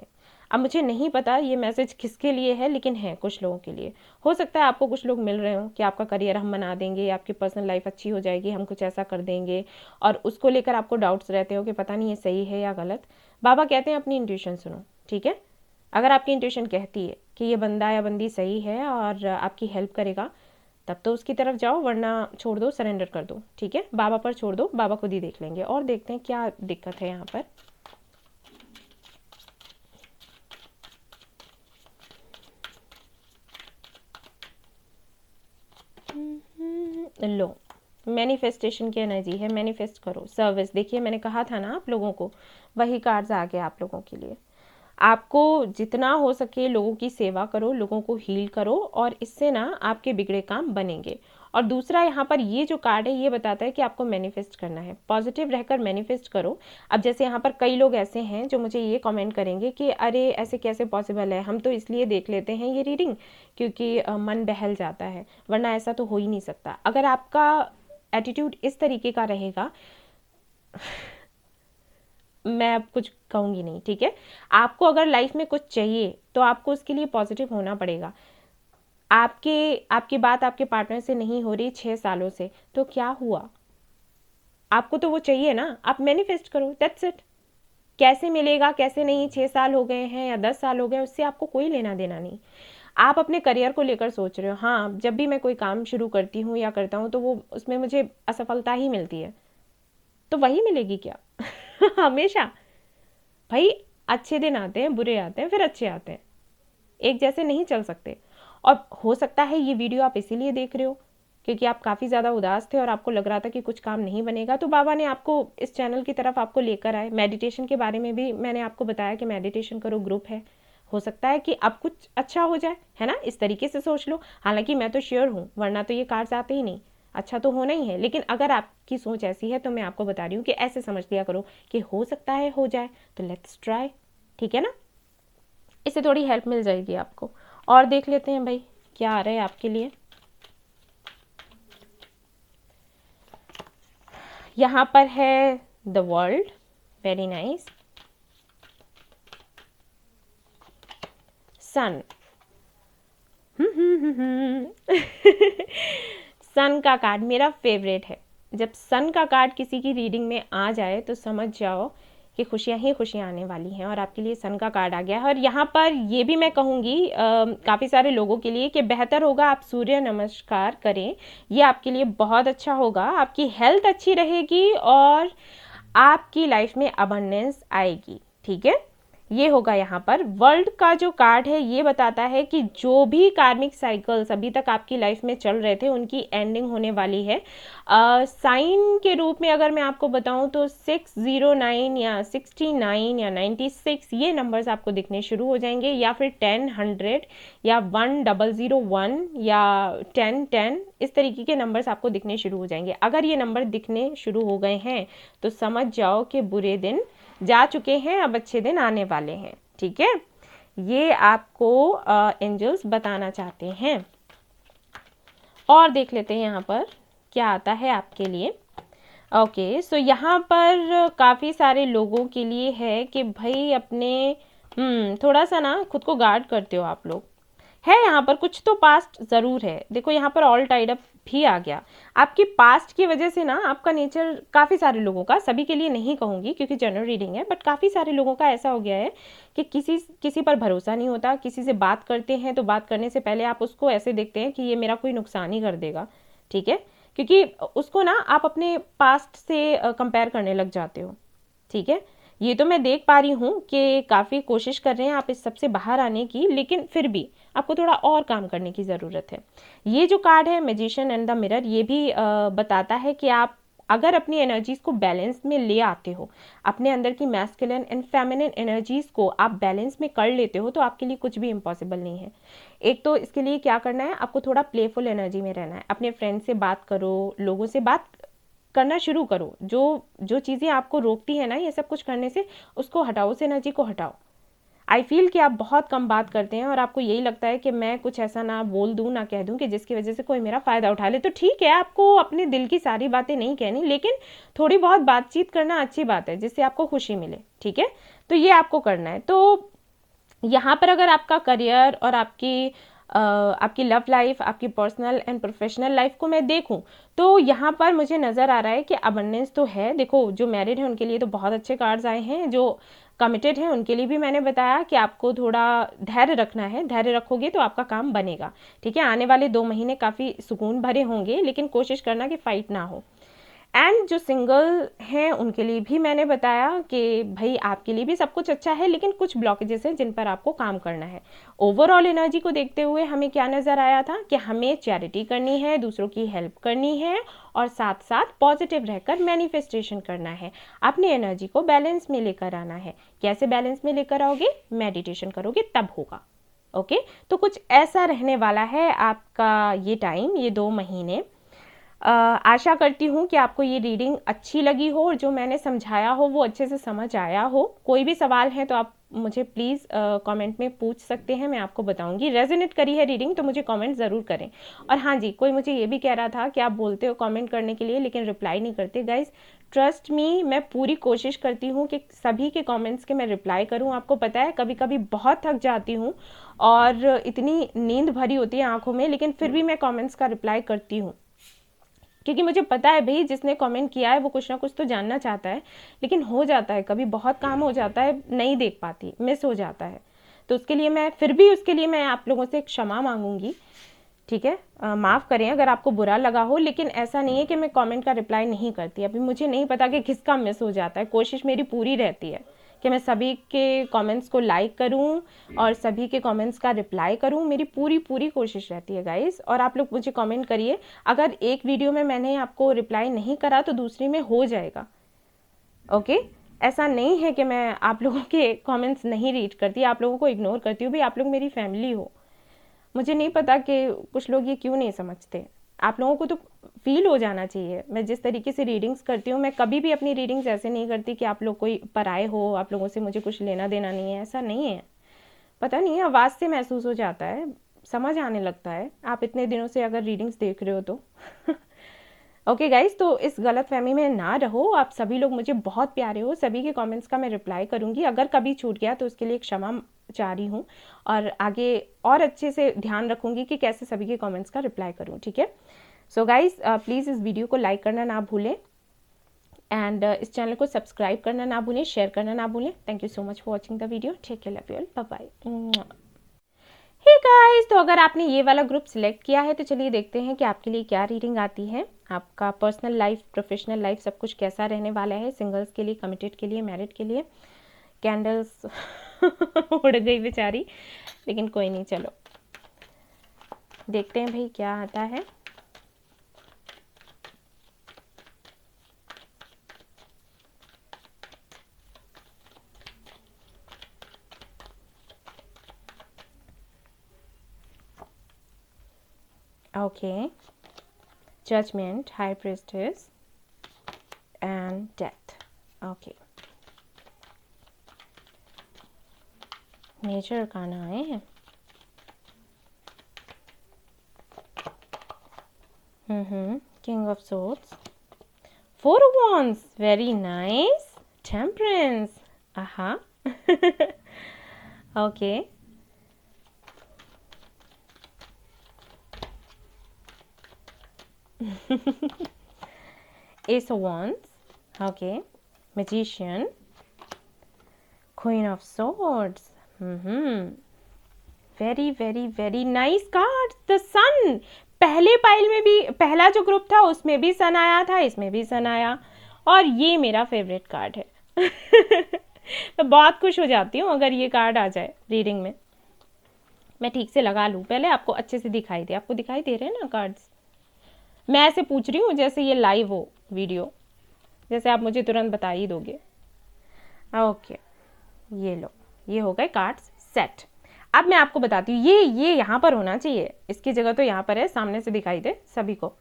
अब मुझे नहीं पता ये मैसेज किसके लिए है, लेकिन है कुछ लोगों के लिए। हो सकता है आपको कुछ लोग मिल रहे हो कि आपका करियर हम बना देंगे, आपकी पर्सनल लाइफ अच्छी हो जाएगी, हम कुछ ऐसा कर देंगे, और उसको लेकर आपको डाउट्स रहते हो कि पता नहीं ये सही है या गलत। बाबा कहते हैं अपनी इंट्यूशन सुनो। ठीक है, अगर आपकी इंट्यूशन कहती है कि ये बंदा या बंदी सही है और आपकी हेल्प करेगा, तब तो उसकी तरफ जाओ, वरना छोड़ दो, सरेंडर कर दो। ठीक है, बाबा पर छोड़ दो, बाबा खुद ही देख लेंगे। और देखते हैं क्या दिक्कत है यहाँ पर। लो, मैनिफेस्टेशन की एनर्जी है, मैनिफेस्ट करो। सर्विस, देखिए मैंने कहा था ना आप लोगों को, वही कार्ड्स आ गए आप लोगों के लिए। आपको जितना हो सके लोगों की सेवा करो, लोगों को हील करो, और इससे ना आपके बिगड़े काम बनेंगे। और दूसरा यहाँ पर ये जो कार्ड है ये बताता है कि आपको मैनिफेस्ट करना है, पॉजिटिव रहकर मैनिफेस्ट करो। अब जैसे यहाँ पर कई लोग ऐसे हैं जो मुझे ये कमेंट करेंगे कि अरे ऐसे कैसे पॉसिबल है, हम तो इसलिए देख लेते हैं ये रीडिंग क्योंकि मन बहल जाता है, वरना ऐसा तो हो ही नहीं सकता। अगर आपका एटीट्यूड इस तरीके का रहेगा, मैं अब कुछ कहूँगी नहीं। ठीक है, आपको अगर लाइफ में कुछ चाहिए तो आपको उसके लिए पॉजिटिव होना पड़ेगा। आपकी बात आपके पार्टनर से नहीं हो रही 6 सालों से, तो क्या हुआ, आपको तो वो चाहिए ना, आप मैनिफेस्ट करो, दैट्स इट। कैसे मिलेगा कैसे नहीं, 6 साल हो गए हैं या 10 साल हो गए, उससे आपको कोई लेना देना नहीं। आप अपने करियर को लेकर सोच रहे हो, हाँ जब भी मैं कोई काम शुरू करती हूँ या करता हूँ तो वो उसमें मुझे असफलता ही मिलती है, तो वही मिलेगी क्या हमेशा? भाई अच्छे दिन आते हैं, बुरे आते हैं, फिर अच्छे आते हैं, एक जैसे नहीं चल सकते। और हो सकता है ये वीडियो आप इसीलिए देख रहे हो क्योंकि आप काफ़ी ज़्यादा उदास थे और आपको लग रहा था कि कुछ काम नहीं बनेगा, तो बाबा ने आपको इस चैनल की तरफ आपको लेकर आए। मेडिटेशन के बारे में भी मैंने आपको बताया कि मेडिटेशन करो, ग्रुप है, हो सकता है कि अब कुछ अच्छा हो जाए, है ना, इस तरीके से सोच लो। हालांकि मैं तो श्योर हूँ, वरना तो ये कार्ड्स आते ही नहीं, अच्छा तो होना ही है। लेकिन अगर आपकी सोच ऐसी है तो मैं आपको बता रही हूँ कि ऐसे समझ लिया करो कि हो सकता है हो जाए, तो लेट्स ट्राई। ठीक है ना, इससे थोड़ी हेल्प मिल जाएगी आपको। और देख लेते हैं भाई क्या आ रहा है आपके लिए। यहाँ पर है द वर्ल्ड, वेरी नाइस। सन, सन का कार्ड मेरा फेवरेट है। जब सन का कार्ड किसी की रीडिंग में आ जाए तो समझ जाओ कि खुशियां ही खुशियां आने वाली हैं, और आपके लिए सन का कार्ड आ गया है। और यहाँ पर ये भी मैं कहूँगी काफ़ी सारे लोगों के लिए कि बेहतर होगा आप सूर्य नमस्कार करें, ये आपके लिए बहुत अच्छा होगा, आपकी हेल्थ अच्छी रहेगी और आपकी लाइफ में अबंडेंस आएगी। ठीक है, ये होगा यहाँ पर। वर्ल्ड का जो कार्ड है ये बताता है कि जो भी कार्मिक साइकिल्स अभी तक आपकी लाइफ में चल रहे थे उनकी एंडिंग होने वाली है। साइन के रूप में अगर मैं आपको बताऊं तो 609 या 69 या 96 ये नंबर्स आपको दिखने शुरू हो जाएंगे, या फिर 10, 100 या 1001 या 1010, इस तरीके के नंबर्स आपको दिखने शुरू हो जाएंगे। अगर ये नंबर दिखने शुरू हो गए हैं तो समझ जाओ कि बुरे दिन जा चुके हैं, अब अच्छे दिन आने वाले हैं। ठीक है, ये आपको एंजल्स बताना चाहते हैं। और देख लेते हैं यहाँ पर क्या आता है आपके लिए। ओके, सो यहाँ पर काफ़ी सारे लोगों के लिए है कि भाई अपने थोड़ा सा ना खुद को गार्ड करते हो आप लोग, है, यहाँ पर कुछ तो पास्ट ज़रूर है। देखो यहाँ पर ऑल टाइड अप भी आ गया। आपकी पास्ट की वजह से ना आपका नेचर, काफ़ी सारे लोगों का, सभी के लिए नहीं कहूँगी क्योंकि जनरल रीडिंग है, बट काफ़ी सारे लोगों का ऐसा हो गया है कि किसी पर भरोसा नहीं होता। किसी से बात करते हैं तो बात करने से पहले आप उसको ऐसे देखते हैं कि ये मेरा कोई नुकसान ही कर देगा, ठीक है, क्योंकि उसको ना आप अपने पास्ट से कंपेयर करने लग जाते हो, ठीक है। ये तो मैं देख पा रही हूँ कि काफ़ी कोशिश कर रहे हैं आप इस सब से बाहर आने की, लेकिन फिर भी आपको थोड़ा और काम करने की ज़रूरत है। ये जो कार्ड है मैजिशियन एंड द मिरर, ये भी बताता है कि आप अगर अपनी एनर्जीज को बैलेंस में ले आते हो, अपने अंदर की मैस्कुलिन एंड फेमिनिन एनर्जीज को आप बैलेंस में कर लेते हो, तो आपके लिए कुछ भी इम्पॉसिबल नहीं है। एक तो इसके लिए क्या करना है, आपको थोड़ा प्लेफुल एनर्जी में रहना है। अपने फ्रेंड से बात करो, लोगों से बात करना शुरू करो। जो जो चीज़ें आपको रोकती है ना ये सब कुछ करने से, उसको हटाओ, उस एनर्जी को हटाओ। आई फील कि आप बहुत कम बात करते हैं और आपको यही लगता है कि मैं कुछ ऐसा ना बोल दूं, ना कह दूं कि जिसकी वजह से कोई मेरा फ़ायदा उठा ले। तो ठीक है, आपको अपने दिल की सारी बातें नहीं कहनी, लेकिन थोड़ी बहुत बातचीत करना अच्छी बात है जिससे आपको खुशी मिले, ठीक है। तो ये आपको करना है। तो यहाँ पर अगर आपका करियर और आपकी लव लाइफ, आपकी पर्सनल एंड प्रोफेशनल लाइफ को मैं देखूं, तो यहाँ पर मुझे नज़र आ रहा है कि अबंडेंस तो है। देखो जो मैरिड है उनके लिए तो बहुत अच्छे कार्ड्स आए हैं, जो कमिटेड है उनके लिए भी मैंने बताया कि आपको थोड़ा धैर्य रखना है। धैर्य रखोगे तो आपका काम बनेगा, ठीक है। आने वाले 2 महीने काफ़ी सुकून भरे होंगे, लेकिन कोशिश करना कि फाइट ना हो। एंड जो सिंगल हैं उनके लिए भी मैंने बताया कि भाई आपके लिए भी सब कुछ अच्छा है, लेकिन कुछ ब्लॉकेजेस हैं जिन पर आपको काम करना है। ओवरऑल एनर्जी को देखते हुए हमें क्या नज़र आया था कि हमें चैरिटी करनी है, दूसरों की हेल्प करनी है, और साथ साथ पॉजिटिव रहकर मैनिफेस्टेशन करना है। अपनी एनर्जी को बैलेंस में लेकर आना है। कैसे बैलेंस में लेकर आओगे? मेडिटेशन करोगे तब होगा, ओके। तो कुछ ऐसा रहने वाला है आपका ये टाइम, ये 2 महीने। आशा करती हूँ कि आपको ये रीडिंग अच्छी लगी हो और जो मैंने समझाया हो वो अच्छे से समझ आया हो। कोई भी सवाल है तो आप मुझे प्लीज़ कमेंट में पूछ सकते हैं, मैं आपको बताऊंगी। रेजोनेट करी है रीडिंग तो मुझे कमेंट ज़रूर करें। और हाँ जी, कोई मुझे ये भी कह रहा था कि आप बोलते हो कमेंट करने के लिए लेकिन रिप्लाई नहीं करते। गाइज ट्रस्ट मी, मैं पूरी कोशिश करती हूँ कि सभी के कमेंट्स के मैं रिप्लाई करूँ। आपको पता है कभी कभी बहुत थक जाती हूँ और इतनी नींद भरी होती है आँखों में, लेकिन फिर भी मैं कमेंट्स का रिप्लाई करती हूँ, क्योंकि मुझे पता है भाई जिसने कमेंट किया है वो कुछ ना कुछ तो जानना चाहता है। लेकिन हो जाता है कभी, बहुत काम हो जाता है, नहीं देख पाती, मिस हो जाता है। तो उसके लिए मैं फिर भी उसके लिए मैं आप लोगों से क्षमा मांगूंगी, ठीक है। माफ़ करें अगर आपको बुरा लगा हो, लेकिन ऐसा नहीं है कि मैं कमेंट का रिप्लाई नहीं करती। अभी मुझे नहीं पता कि किसका मिस हो जाता है। कोशिश मेरी पूरी रहती है कि मैं सभी के कमेंट्स को लाइक करूं और सभी के कमेंट्स का रिप्लाई करूं। मेरी पूरी कोशिश रहती है गाइस। और आप लोग मुझे कमेंट करिए, अगर एक वीडियो में मैंने आपको रिप्लाई नहीं करा तो दूसरी में हो जाएगा, ओके। ऐसा नहीं है कि मैं आप लोगों के कमेंट्स नहीं रीड करती, आप लोगों को इग्नोर करती हूँ। भाई आप लोग मेरी फैमिली हो। मुझे नहीं पता कि कुछ लोग ये क्यों नहीं समझते। आप लोगों को तो फील हो जाना चाहिए। मैं जिस तरीके से रीडिंग्स करती हूँ, मैं कभी भी अपनी रीडिंग्स ऐसे नहीं करती कि आप लोग कोई पराए हो, आप लोगों से मुझे कुछ लेना देना नहीं है, ऐसा नहीं है। पता नहीं है, आवाज़ से महसूस हो जाता है, समझ आने लगता है। आप इतने दिनों से अगर रीडिंग्स देख रहे हो तो ओके गाइज, तो इस गलत फहमी में ना रहो। आप सभी लोग मुझे बहुत प्यारे हो, सभी के कमेंट्स का मैं रिप्लाई करूँगी। अगर कभी छूट गया तो उसके लिए क्षमा चाह रही हूँ, और आगे और अच्छे से ध्यान रखूँगी कि कैसे सभी के कमेंट्स का रिप्लाई करूँ, ठीक है। सो गाइज प्लीज़ इस वीडियो को लाइक करना ना भूलें, एंड इस चैनल को सब्सक्राइब करना ना भूलें, शेयर करना ना भूलें। Thank you so much for watching the video. Take care, love you all, bye bye. Hey guys, तो अगर आपने ये वाला ग्रुप सिलेक्ट किया है तो चलिए देखते हैं कि आपके लिए क्या रीडिंग आती है। आपका पर्सनल लाइफ, प्रोफेशनल लाइफ सब कुछ कैसा रहने वाला है, सिंगल्स के लिए, कमिटेड के लिए, मैरिड के लिए। कैंडल्स उड़ गई बेचारी, लेकिन कोई नहीं, चलो देखते हैं भाई क्या आता है। Okay, Judgment, High Priestess, and Death. Okay. Major Arcana आए हैं। King of Swords, Four of Wands, very nice. Temperance, aha. Okay. Ace of Wands, okay, Magician, Queen of Swords, very very very nice card, the sun. पहले pile में भी, पहला जो group था उसमें भी सन आया था, इसमें भी सन आया, और ये मेरा फेवरेट कार्ड है। मैं बहुत खुश हो जाती हूँ अगर ये कार्ड आ जाए रीडिंग में। मैं ठीक से लगा लूँ पहले, आपको अच्छे से दिखाई दे। आपको दिखाई दे रहे हैं ना कार्ड्स? मैं ऐसे पूछ रही हूँ जैसे ये लाइव हो वीडियो, जैसे आप मुझे तुरंत बता ही दोगे। ओके, ये लो, ये हो गए कार्ड्स सेट। अब मैं आपको बताती हूँ, ये यहाँ पर होना चाहिए, इसकी जगह तो यहाँ पर है, सामने से दिखाई दे सभी को।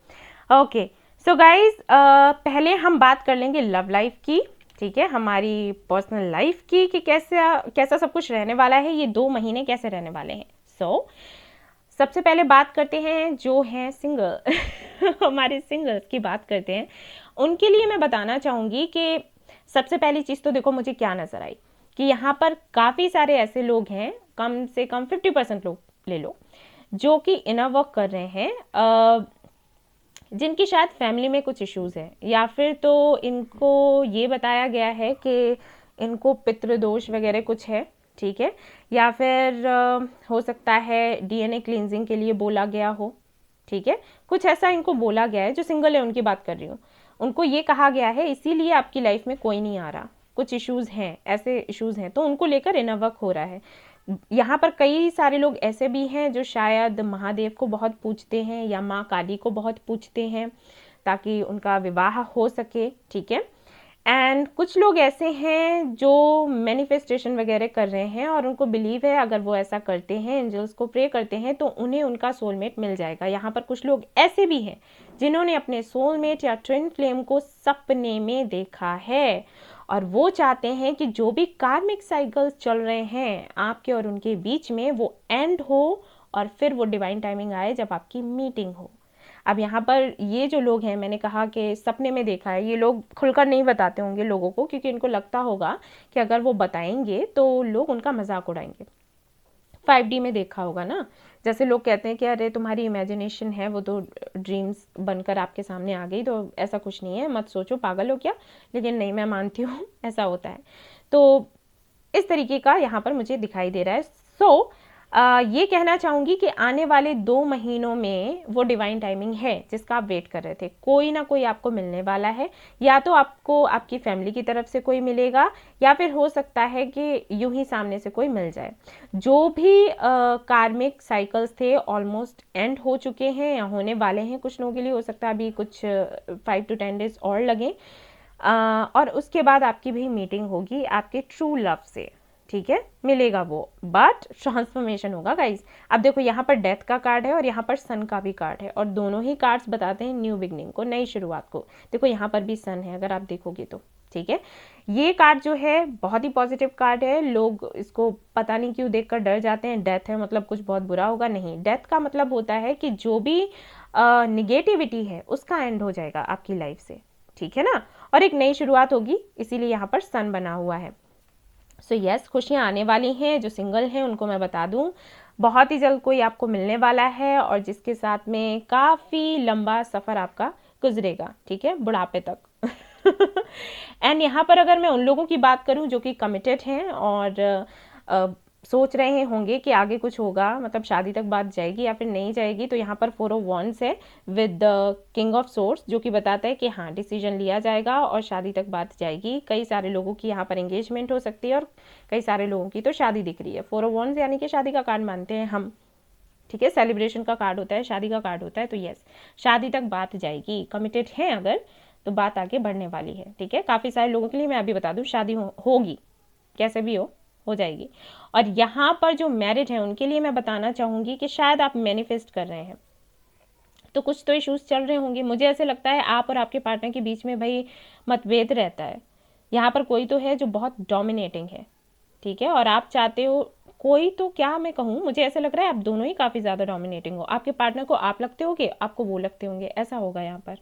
ओके सो गाइज, पहले हम बात कर लेंगे लव लाइफ की, ठीक है, हमारी पर्सनल लाइफ की, कि कैसा सब कुछ रहने वाला है, ये 2 महीने कैसे रहने वाले हैं। सबसे पहले बात करते हैं जो हैं सिंगल हमारे सिंगल्स की बात करते हैं। उनके लिए मैं बताना चाहूँगी कि सबसे पहली चीज़ तो देखो मुझे क्या नज़र आई, कि यहाँ पर काफ़ी सारे ऐसे लोग हैं, कम से कम 50% लोग ले लो, जो कि इनर वर्क कर रहे हैं, जिनकी शायद फैमिली में कुछ इश्यूज हैं, या फिर तो इनको ये बताया गया है कि इनको पितृदोष वगैरह कुछ है, ठीक है, या फिर हो सकता है डीएनए क्लींजिंग के लिए बोला गया हो, ठीक है, कुछ ऐसा इनको बोला गया है। जो सिंगल है उनकी बात कर रही हूँ, उनको ये कहा गया है इसीलिए आपकी लाइफ में कोई नहीं आ रहा, कुछ इश्यूज हैं, ऐसे इश्यूज हैं, तो उनको लेकर इनर वर्क हो रहा है। यहाँ पर कई सारे लोग ऐसे भी हैं जो शायद महादेव को बहुत पूजते हैं या माँ काली को बहुत पूजते हैं ताकि उनका विवाह हो सके, ठीक है। एंड कुछ लोग ऐसे हैं जो मैनिफेस्टेशन वगैरह कर रहे हैं और उनको बिलीव है अगर वो ऐसा करते हैं, एंजल्स को प्रे करते हैं, तो उन्हें उनका सोलमेट मिल जाएगा। यहाँ पर कुछ लोग ऐसे भी हैं जिन्होंने अपने सोलमेट या ट्विन फ्लेम को सपने में देखा है, और वो चाहते हैं कि जो भी कार्मिक साइकिल्स चल रहे हैं आपके और उनके बीच में, वो एंड हो और फिर वो डिवाइन टाइमिंग आए जब आपकी मीटिंग हो। अब यहाँ पर ये जो लोग हैं, मैंने कहा कि सपने में देखा है, ये लोग खुलकर नहीं बताते होंगे लोगों को, क्योंकि इनको लगता होगा कि अगर वो बताएंगे तो लोग उनका मजाक उड़ाएंगे। 5D में देखा होगा ना, जैसे लोग कहते हैं कि अरे तुम्हारी इमेजिनेशन है, वो तो ड्रीम्स बनकर आपके सामने आ गई, तो ऐसा कुछ नहीं है, मत सोचो, पागल हो क्या। लेकिन नहीं, मैं मानती हूँ ऐसा होता है। तो इस तरीके का यहाँ पर मुझे दिखाई दे रहा है। ये कहना चाहूँगी कि आने वाले 2 महीनों में वो डिवाइन टाइमिंग है जिसका आप वेट कर रहे थे, कोई ना कोई आपको मिलने वाला है, या तो आपको आपकी फैमिली की तरफ से कोई मिलेगा, या फिर हो सकता है कि यूं ही सामने से कोई मिल जाए। जो भी कार्मिक साइकिल्स थे ऑलमोस्ट एंड हो चुके हैं या होने वाले हैं, कुछ लोगों के लिए हो सकता है अभी कुछ 5 to 10 डेज और लगे, और उसके बाद आपकी भी मीटिंग होगी आपके ट्रू लव से, ठीक है, मिलेगा वो, बट ट्रांसफॉर्मेशन होगा गाइज। अब देखो यहाँ पर डेथ का कार्ड है और यहाँ पर सन का भी कार्ड है, और दोनों ही कार्ड्स बताते हैं न्यू बिगनिंग को, नई शुरुआत को। देखो यहाँ पर भी सन है अगर आप देखोगे तो, ठीक है। ये कार्ड जो है बहुत ही पॉजिटिव कार्ड है, लोग इसको पता नहीं क्यों देखकर डर जाते हैं, डेथ है मतलब कुछ बहुत बुरा होगा, नहीं, डेथ का मतलब होता है कि जो भी निगेटिविटी है उसका एंड हो जाएगा आपकी लाइफ से, ठीक है ना, और एक नई शुरुआत होगी, इसीलिए यहाँ पर सन बना हुआ है। सो यस, खुशियाँ आने वाली हैं। जो सिंगल हैं उनको मैं बता दूं, बहुत ही जल्द कोई आपको मिलने वाला है, और जिसके साथ में काफ़ी लंबा सफ़र आपका गुजरेगा, ठीक है, बुढ़ापे तक। एंड यहाँ पर अगर मैं उन लोगों की बात करूँ जो कि कमिटेड हैं और सोच रहे होंगे कि आगे कुछ होगा, मतलब शादी तक बात जाएगी या फिर नहीं जाएगी, तो यहाँ पर 4 of Wands है with the king of source, जो कि बताता है कि हाँ डिसीजन लिया जाएगा और शादी तक बात जाएगी। कई सारे लोगों की यहाँ पर एंगेजमेंट हो सकती है और कई सारे लोगों की तो शादी दिख रही है। 4 of Wands यानी कि शादी का कार्ड मानते हैं हम, ठीक है, सेलिब्रेशन का कार्ड होता है, शादी का कार्ड होता है, तो यस, शादी तक बात जाएगी। कमिटेड हैं अगर तो बात आगे बढ़ने वाली है, ठीक है। काफ़ी सारे लोगों के लिए मैं अभी बता दूँ शादी होगी, कैसे भी हो जाएगी। और यहाँ पर जो मैरिड है उनके लिए मैं बताना चाहूँगी कि शायद आप मैनिफेस्ट कर रहे हैं, तो कुछ तो इश्यूज चल रहे होंगे। मुझे ऐसे लगता है आप और आपके पार्टनर के बीच में भाई मतभेद रहता है। यहाँ पर कोई तो है जो बहुत डोमिनेटिंग है, ठीक है, और आप चाहते हो कोई, तो क्या मैं कहूँ, मुझे ऐसा लग रहा है आप दोनों ही काफ़ी ज़्यादा डोमिनेटिंग हो। आपके पार्टनर को आप लगते होगे, आपको वो लगते होंगे, ऐसा होगा यहाँ पर।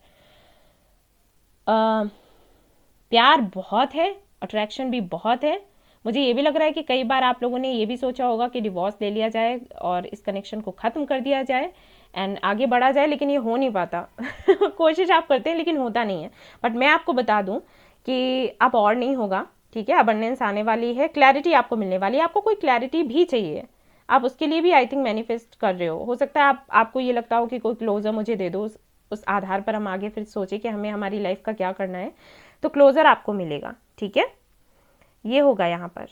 प्यार बहुत है, अट्रैक्शन भी बहुत है। मुझे ये भी लग रहा है कि कई बार आप लोगों ने ये भी सोचा होगा कि डिवोर्स ले लिया जाए और इस कनेक्शन को ख़त्म कर दिया जाए, एंड आगे बढ़ा जाए, लेकिन ये हो नहीं पाता कोशिश आप करते हैं लेकिन होता नहीं है। बट मैं आपको बता दूं कि अब और नहीं होगा, ठीक है। अबंडेंस आने वाली है, क्लैरिटी आपको मिलने वाली है। आपको कोई क्लैरिटी भी चाहिए, आप उसके लिए भी आई थिंक मैनिफेस्ट कर रहे हो सकता है आपको ये लगता हो कि कोई क्लोजर मुझे दे दो, उस आधार पर हम आगे फिर सोचे कि हमें हमारी लाइफ का क्या करना है, तो क्लोजर आपको मिलेगा, ठीक है। ये होगा यहाँ पर।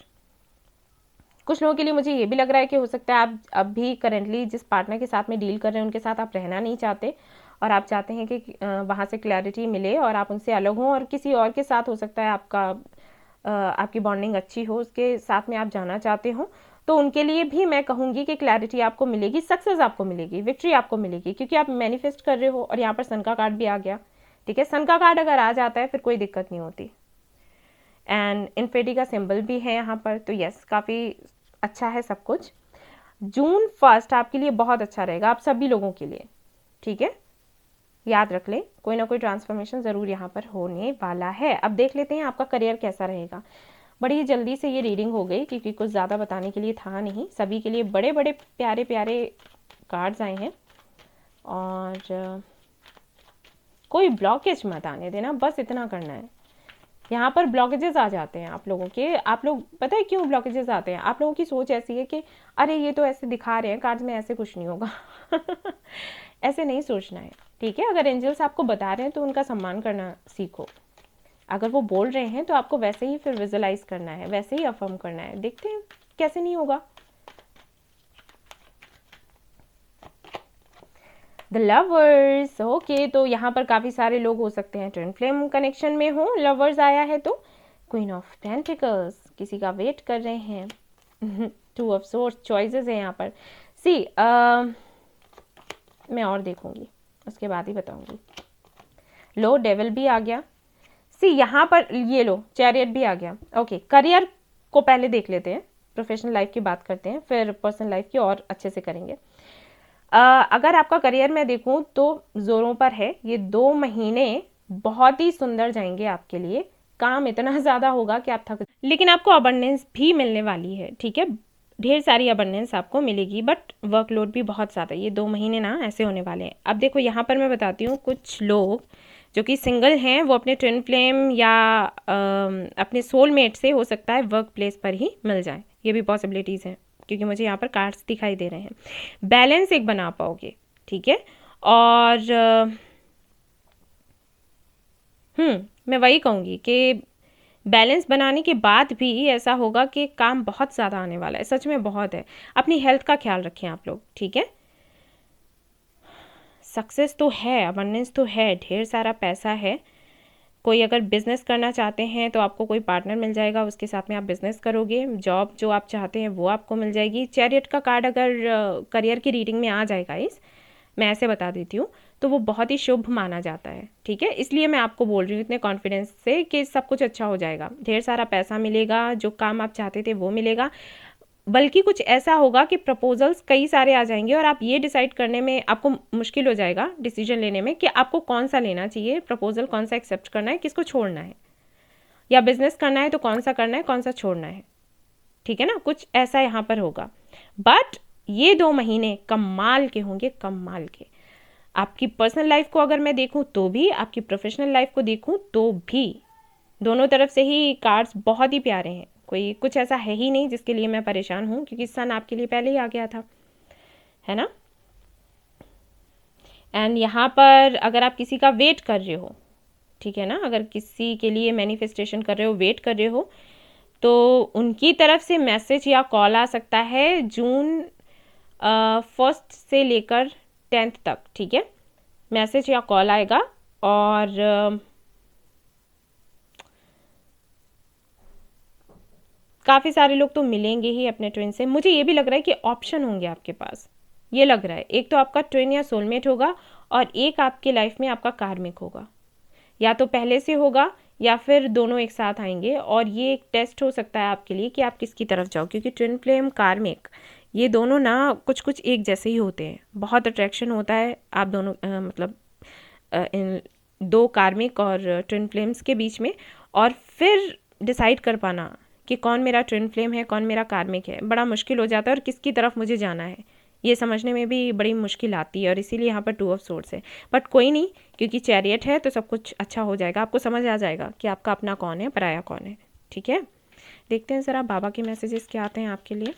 कुछ लोगों के लिए मुझे ये भी लग रहा है कि हो सकता है आप अभी करेंटली जिस पार्टनर के साथ में डील कर रहे हैं उनके साथ आप रहना नहीं चाहते, और आप चाहते हैं कि वहाँ से क्लैरिटी मिले और आप उनसे अलग हों, और किसी और के साथ हो सकता है आपकी बॉन्डिंग अच्छी हो, उसके साथ में आप जाना चाहते हो। तो उनके लिए भी मैं कहूँगी कि क्लैरिटी आपको मिलेगी, सक्सेस आपको मिलेगी, विक्ट्री आपको मिलेगी, क्योंकि आप मैनिफेस्ट कर रहे हो। और यहाँ पर सन का कार्ड भी आ गया, ठीक है। सन का कार्ड अगर आ जाता है फिर कोई दिक्कत नहीं होती। एंड इन्फिनिटी का सिंबल भी है यहाँ पर, तो यस काफ़ी अच्छा है सब कुछ। जून 1 आपके लिए बहुत अच्छा रहेगा, आप सभी लोगों के लिए, ठीक है। याद रख लें, कोई ना कोई ट्रांसफॉर्मेशन ज़रूर यहाँ पर होने वाला है। अब देख लेते हैं आपका करियर कैसा रहेगा। बड़ी जल्दी से ये रीडिंग हो गई क्योंकि कुछ ज़्यादा बताने के लिए था नहीं। सभी के लिए बड़े बड़े प्यारे प्यारे कार्ड्स आए हैं, और कोई ब्लॉकेज मत आने देना, बस इतना करना है। यहाँ पर ब्लॉकेजेस आ जाते हैं आप लोगों के, आप लोग पता है क्यों ब्लॉकेजेस आते हैं? आप लोगों की सोच ऐसी है कि अरे ये तो ऐसे दिखा रहे हैं कार्ड्स में, ऐसे कुछ नहीं होगा ऐसे नहीं सोचना है, ठीक है। अगर एंजल्स आपको बता रहे हैं तो उनका सम्मान करना सीखो। अगर वो बोल रहे हैं तो आपको वैसे ही फिर विजुअलाइज करना है, वैसे ही अफर्म करना है। देखते हैं कैसे नहीं होगा। द लवर्स, ओके, तो यहाँ पर काफ़ी सारे लोग हो सकते हैं ट्विन फ्लेम कनेक्शन में हो। लवर्स आया है तो क्वीन ऑफ पेंटिकल्स, किसी का वेट कर रहे हैं। टू ऑफ सोर्स, चॉइसेस है यहाँ पर। सी मैं और देखूंगी उसके बाद ही बताऊंगी। लो डेविल भी आ गया। सी यहाँ पर ये लो चैरियट भी आ गया। ओके, करियर को पहले देख लेते हैं, प्रोफेशनल लाइफ की बात करते हैं, फिर पर्सनल लाइफ की और अच्छे से करेंगे। अगर आपका करियर मैं देखूं तो जोरों पर है। ये 2 महीने बहुत ही सुंदर जाएंगे आपके लिए। काम इतना ज़्यादा होगा कि आप थक, लेकिन आपको अबंडेंस भी मिलने वाली है, ठीक है। ढेर सारी अबंडेंस आपको मिलेगी, बट वर्कलोड भी बहुत ज़्यादा। ये 2 महीने ना ऐसे होने वाले हैं। अब देखो यहाँ पर मैं बताती हूँ, कुछ लोग जो कि सिंगल हैं वो अपने ट्विन फ्लेम या अपने सोलमेट से हो सकता है वर्क प्लेस पर ही मिल जाए। ये भी पॉसिबिलिटीज़ हैं क्योंकि मुझे यहाँ पर कार्ड्स दिखाई दे रहे हैं। बैलेंस एक बना पाओगे, ठीक है। और मैं वही कहूँगी कि बैलेंस बनाने के बाद भी ऐसा होगा कि काम बहुत ज़्यादा आने वाला है, सच में बहुत है। अपनी हेल्थ का ख्याल रखें आप लोग, ठीक है। सक्सेस तो है, अबंडेंस तो है, ढेर सारा पैसा है। कोई अगर बिजनेस करना चाहते हैं तो आपको कोई पार्टनर मिल जाएगा, उसके साथ में आप बिजनेस करोगे। जॉब जो आप चाहते हैं वो आपको मिल जाएगी। चैरियट का कार्ड अगर करियर की रीडिंग में आ जाएगा, मैं ऐसे बता देती हूँ, तो वो बहुत ही शुभ माना जाता है, ठीक है। इसलिए मैं आपको बोल रही हूँ इतने कॉन्फिडेंस से कि सब कुछ अच्छा हो जाएगा। ढेर सारा पैसा मिलेगा, जो काम आप चाहते थे वो मिलेगा। बल्कि कुछ ऐसा होगा कि प्रपोजल्स कई सारे आ जाएंगे और आप ये डिसाइड करने में आपको मुश्किल हो जाएगा, डिसीजन लेने में, कि आपको कौन सा लेना चाहिए प्रपोजल, कौन सा एक्सेप्ट करना है, किसको छोड़ना है। या बिजनेस करना है तो कौन सा करना है, कौन सा छोड़ना है, ठीक है ना। कुछ ऐसा यहाँ पर होगा। बट ये 2 महीने कमाल के होंगे, कमाल के। आपकी पर्सनल लाइफ को अगर मैं देखूं तो भी, आपकी प्रोफेशनल लाइफ को देखूं तो भी, दोनों तरफ से ही कार्ड्स बहुत ही प्यारे हैं। कोई कुछ ऐसा है ही नहीं जिसके लिए मैं परेशान हूँ, क्योंकि सन आपके लिए पहले ही आ गया था, है ना। एंड यहाँ पर अगर आप किसी का वेट कर रहे हो, ठीक है ना, अगर किसी के लिए मैनिफेस्टेशन कर रहे हो, वेट कर रहे हो, तो उनकी तरफ से मैसेज या कॉल आ सकता है जून 1 से लेकर 10 तक, ठीक है। मैसेज या कॉल आएगा। और काफ़ी सारे लोग तो मिलेंगे ही अपने ट्विन से। मुझे ये भी लग रहा है कि ऑप्शन होंगे आपके पास, ये लग रहा है। एक तो आपका ट्विन या सोलमेट होगा, और एक आपके लाइफ में आपका कार्मिक होगा। या तो पहले से होगा या फिर दोनों एक साथ आएंगे। और ये एक टेस्ट हो सकता है आपके लिए कि आप किसकी तरफ जाओ, क्योंकि ट्विन फ्लेम, कार्मिक, ये दोनों ना कुछ कुछ एक जैसे ही होते हैं। बहुत अट्रैक्शन होता है आप दोनों मतलब इन 2 कार्मिक और ट्विन फ्लेम्स के बीच में। और फिर डिसाइड कर पाना कि कौन मेरा ट्विन फ्लेम है, कौन मेरा कार्मिक है, बड़ा मुश्किल हो जाता है। और किसकी तरफ मुझे जाना है, ये समझने में भी बड़ी मुश्किल आती है और इसीलिए यहाँ पर 2 ऑफ सोर्ड्स है। बट कोई नहीं, क्योंकि चैरियट है तो सब कुछ अच्छा हो जाएगा, आपको समझ आ जाएगा कि आपका अपना कौन है, पराया कौन है। ठीक है, देखते हैं ज़रा बाबा के मैसेजेस क्या आते हैं आपके लिए।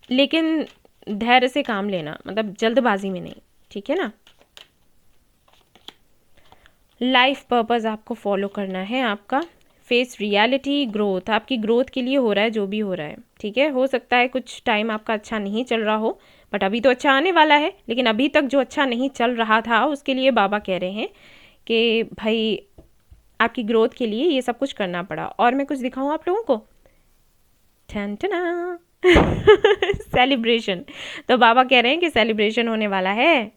लेकिन धैर्य से काम लेना, मतलब जल्दबाजी में नहीं, ठीक है ना। लाइफ पर्पस आपको फॉलो करना है आपका। फेस रियलिटी, ग्रोथ, आपकी ग्रोथ के लिए हो रहा है जो भी हो रहा है, ठीक है। हो सकता है कुछ टाइम आपका अच्छा नहीं चल रहा हो, बट अभी तो अच्छा आने वाला है। लेकिन अभी तक जो अच्छा नहीं चल रहा था उसके लिए बाबा कह रहे हैं कि भाई आपकी ग्रोथ के लिए ये सब कुछ करना पड़ा। और मैं कुछ दिखाऊं आप लोगों को, ठन ठना सेलिब्रेशन। तो बाबा कह रहे हैं कि सेलिब्रेशन होने वाला है,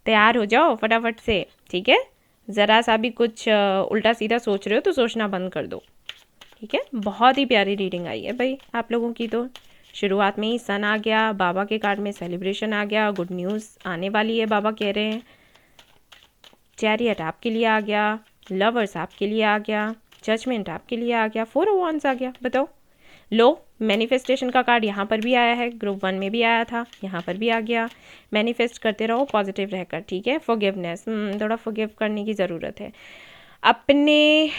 तैयार हो जाओ फटाफट से, ठीक है। ज़रा सा भी कुछ उल्टा सीधा सोच रहे हो तो सोचना बंद कर दो, ठीक है। बहुत ही प्यारी रीडिंग आई है भाई आप लोगों की। तो शुरुआत में ही सन आ गया, बाबा के कार्ड में सेलिब्रेशन आ गया, गुड न्यूज़ आने वाली है बाबा कह रहे हैं। चैरियट आपके लिए आ गया, लवर्स आपके लिए आ गया, जजमेंट आपके लिए आ गया, 4 ऑफ वांड्स आ गया। बताओ, लो मैनिफेस्टेशन का कार्ड यहाँ पर भी आया है, ग्रुप 1 में भी आया था, यहाँ पर भी आ गया। मैनिफेस्ट करते रहो पॉजिटिव रहकर, ठीक है। फॉरगिवनेस, थोड़ा फॉरगिव करने की ज़रूरत है, अपने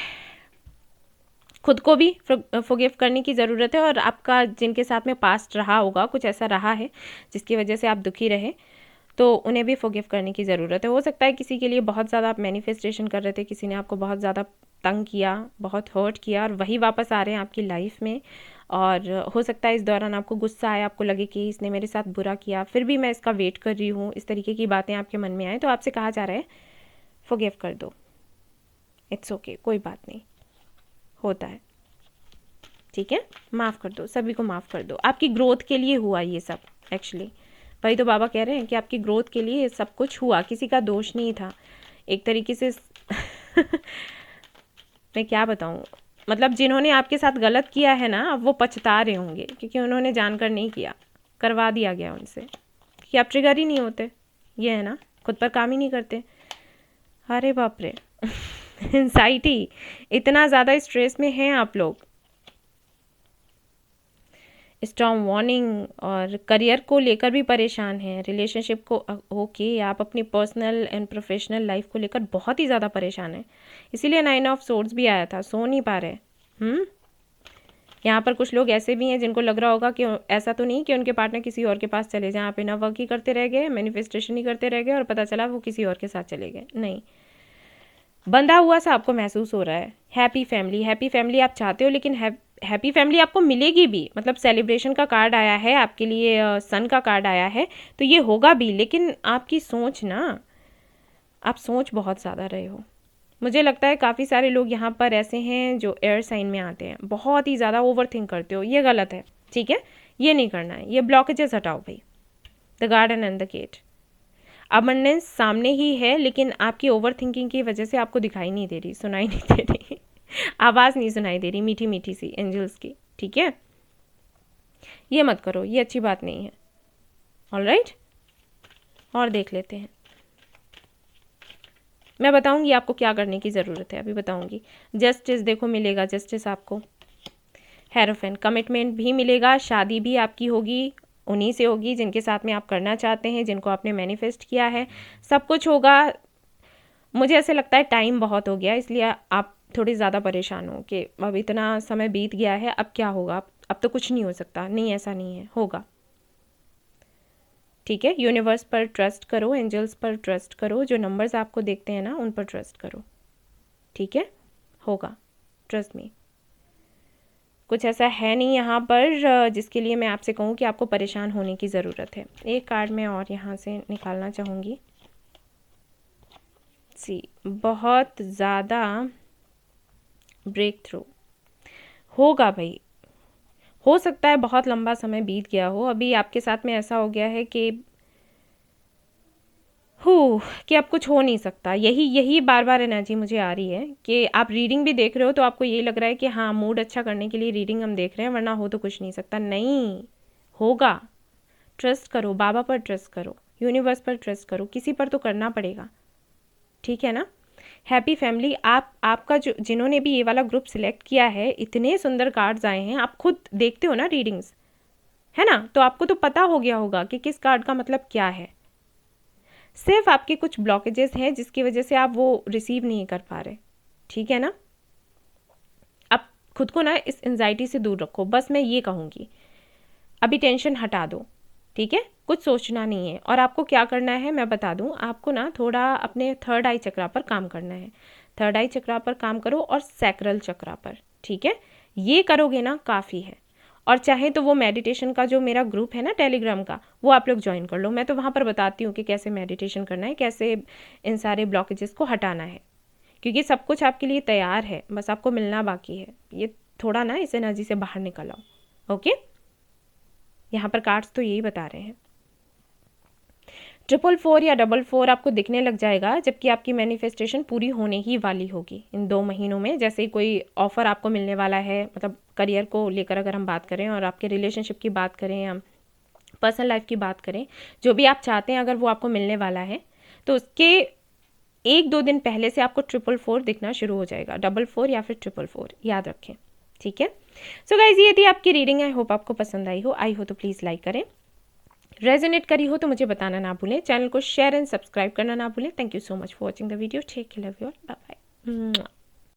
खुद को भी फॉरगिव करने की ज़रूरत है। और आपका जिनके साथ में पास्ट रहा होगा, कुछ ऐसा रहा है जिसकी वजह से आप दुखी रहे, तो उन्हें भी फॉरगिव करने की ज़रूरत है। हो सकता है किसी के लिए बहुत ज़्यादा आप मैनिफेस्टेशन कर रहे थे, किसी ने आपको बहुत ज़्यादा तंग किया, बहुत हर्ट किया, और वही वापस आ रहे हैं आपकी लाइफ में। और हो सकता है इस दौरान आपको गुस्सा आया, आपको लगे कि इसने मेरे साथ बुरा किया, फिर भी मैं इसका वेट कर रही हूँ, इस तरीके की बातें आपके मन में आए, तो आपसे कहा जा रहा है फॉरगिव कर दो, इट्स ओके, कोई बात नहीं, होता है, ठीक है। माफ़ कर दो, सभी को माफ़ कर दो। आपकी ग्रोथ के लिए हुआ ये सब, एक्चुअली भाई। तो बाबा कह रहे हैं कि आपकी ग्रोथ के लिए सब कुछ हुआ, किसी का दोष नहीं था एक तरीके से मैं क्या बताऊँ, मतलब जिन्होंने आपके साथ गलत किया है ना, अब वो पछता रहे होंगे, क्योंकि उन्होंने जानकर नहीं किया, करवा दिया गया उनसे कि आप ट्रिगर ही नहीं होते, ये है ना, खुद पर काम ही नहीं करते। अरे बाप रे एंजाइटी, इतना ज़्यादा स्ट्रेस में हैं आप लोग। स्टॉर्म वार्निंग, और करियर को लेकर भी परेशान हैं, रिलेशनशिप को, ओके, आप अपनी पर्सनल एंड प्रोफेशनल लाइफ को लेकर बहुत ही ज़्यादा परेशान हैं, इसीलिए 9 ऑफ सोर्ड्स भी आया था, सो नहीं पा रहे। यहाँ पर कुछ लोग ऐसे भी हैं जिनको लग रहा होगा कि ऐसा तो नहीं कि उनके पार्टनर किसी और के पास चले जाएं, आप इनर वर्क ही करते रह गए, मैनिफेस्टेशन ही करते रह गए, और पता चला वो किसी और के साथ चले गए। नहीं, बंधा हुआ सा आपको महसूस हो रहा है। हैप्पी फैमिली, हैप्पी फैमिली आप चाहते हो, लेकिन हैप्पी फैमिली आपको मिलेगी भी, मतलब सेलिब्रेशन का कार्ड आया है आपके लिए, सन का कार्ड आया है, तो ये होगा भी। लेकिन आपकी सोच ना, आप सोच बहुत ज़्यादा रहे हो। मुझे लगता है काफ़ी सारे लोग यहाँ पर ऐसे हैं जो एयर साइन में आते हैं, बहुत ही ज़्यादा ओवर थिंक करते हो, ये गलत है, ठीक है। ये नहीं करना है, ये ब्लॉकेजेस हटाओ भाई। The garden and the gate, abundance सामने ही है, लेकिन आपकी ओवर थिंकिंग की वजह से आपको दिखाई नहीं दे रही, सुनाई नहीं दे रही आवाज़ नहीं सुनाई दे रही मीठी मीठी सी एंजल्स की, ठीक है। ये मत करो, ये अच्छी बात नहीं है। ऑलराइट, और देख लेते हैं। मैं बताऊंगी आपको क्या करने की ज़रूरत है, अभी बताऊंगी। जस्टिस देखो, मिलेगा जस्टिस आपको। हेरोफेन, कमिटमेंट भी मिलेगा, शादी भी आपकी होगी, उन्हीं से होगी जिनके साथ में आप करना चाहते हैं, जिनको आपने मैनिफेस्ट किया है, सब कुछ होगा। मुझे ऐसे लगता है टाइम बहुत हो गया, इसलिए आप थोड़ी ज़्यादा परेशान हो कि अब इतना समय बीत गया है, अब क्या होगा, अब तो कुछ नहीं हो सकता। नहीं, ऐसा नहीं है, होगा, ठीक है। यूनिवर्स पर ट्रस्ट करो, एंजल्स पर ट्रस्ट करो, जो नंबर्स आपको देखते हैं ना उन पर ट्रस्ट करो, ठीक है, होगा, ट्रस्ट मी। कुछ ऐसा है नहीं यहाँ पर जिसके लिए मैं आपसे कहूँ कि आपको परेशान होने की ज़रूरत है। एक कार्ड मैं और यहाँ से निकालना चाहूँगी। सी, बहुत ज़्यादा ब्रेक थ्रू होगा भाई। हो सकता है बहुत लंबा समय बीत गया हो, अभी आपके साथ में ऐसा हो गया है कि कि अब कुछ हो नहीं सकता। यही बार बार एनर्जी मुझे आ रही है कि आप रीडिंग भी देख रहे हो तो आपको ये लग रहा है कि हाँ, मूड अच्छा करने के लिए रीडिंग हम देख रहे हैं, वरना हो तो कुछ नहीं सकता। नहीं, होगा, ट्रस्ट करो, बाबा पर ट्रस्ट करो, यूनिवर्स पर ट्रस्ट करो, किसी पर तो करना पड़ेगा, ठीक है ना। हैप्पी फैमिली, आपका जो जिन्होंने भी ये वाला ग्रुप सिलेक्ट किया है, इतने सुंदर कार्ड्स आए हैं, आप खुद देखते हो ना रीडिंग्स, है ना। तो आपको तो पता हो गया होगा कि किस कार्ड का मतलब क्या है। सिर्फ आपके कुछ ब्लॉकेजेस हैं जिसकी वजह से आप वो रिसीव नहीं कर पा रहे, ठीक है ना। आप खुद को ना इस एंजाइटी से दूर रखो, बस मैं ये कहूँगी। अभी टेंशन हटा दो, ठीक है, कुछ सोचना नहीं है। और आपको क्या करना है मैं बता दूं, आपको ना थोड़ा अपने थर्ड आई चक्रा पर काम करना है। थर्ड आई चक्रा पर काम करो और सैक्रल चक्रा पर, ठीक है। ये करोगे ना काफ़ी है। और चाहे तो वो मेडिटेशन का जो मेरा ग्रुप है ना टेलीग्राम का, वो आप लोग ज्वाइन कर लो। मैं तो वहाँ पर बताती हूँ कि कैसे मेडिटेशन करना है, कैसे इन सारे ब्लॉकेजेस को हटाना है, क्योंकि सब कुछ आपके लिए तैयार है, बस आपको मिलना बाकी है। ये थोड़ा ना इस एनर्जी से बाहर निकल आओ, ओके। यहाँ पर कार्ड्स तो यही बता रहे हैं। 444 या 44 आपको दिखने लग जाएगा, जबकि आपकी मैनिफेस्टेशन पूरी होने ही वाली होगी इन 2 महीनों में। जैसे कोई ऑफर आपको मिलने वाला है, मतलब करियर को लेकर अगर हम बात करें और आपके रिलेशनशिप की बात करें या पर्सनल लाइफ की बात करें, जो भी आप चाहते हैं अगर वो आपको मिलने वाला है, तो उसके 1-2 दिन पहले से आपको 444 दिखना शुरू हो जाएगा। 44 या फिर 444, याद रखें, ठीक है। सो गाइज, ये थी आपकी रीडिंग। आई होप आपको पसंद आई हो तो प्लीज़ लाइक करें। रेजोनेट करी हो तो मुझे बताना ना भूलें। चैनल को शेयर एंड सब्सक्राइब करना ना भूलें। Thank you so much for watching the video. Take care, love you all, bye bye.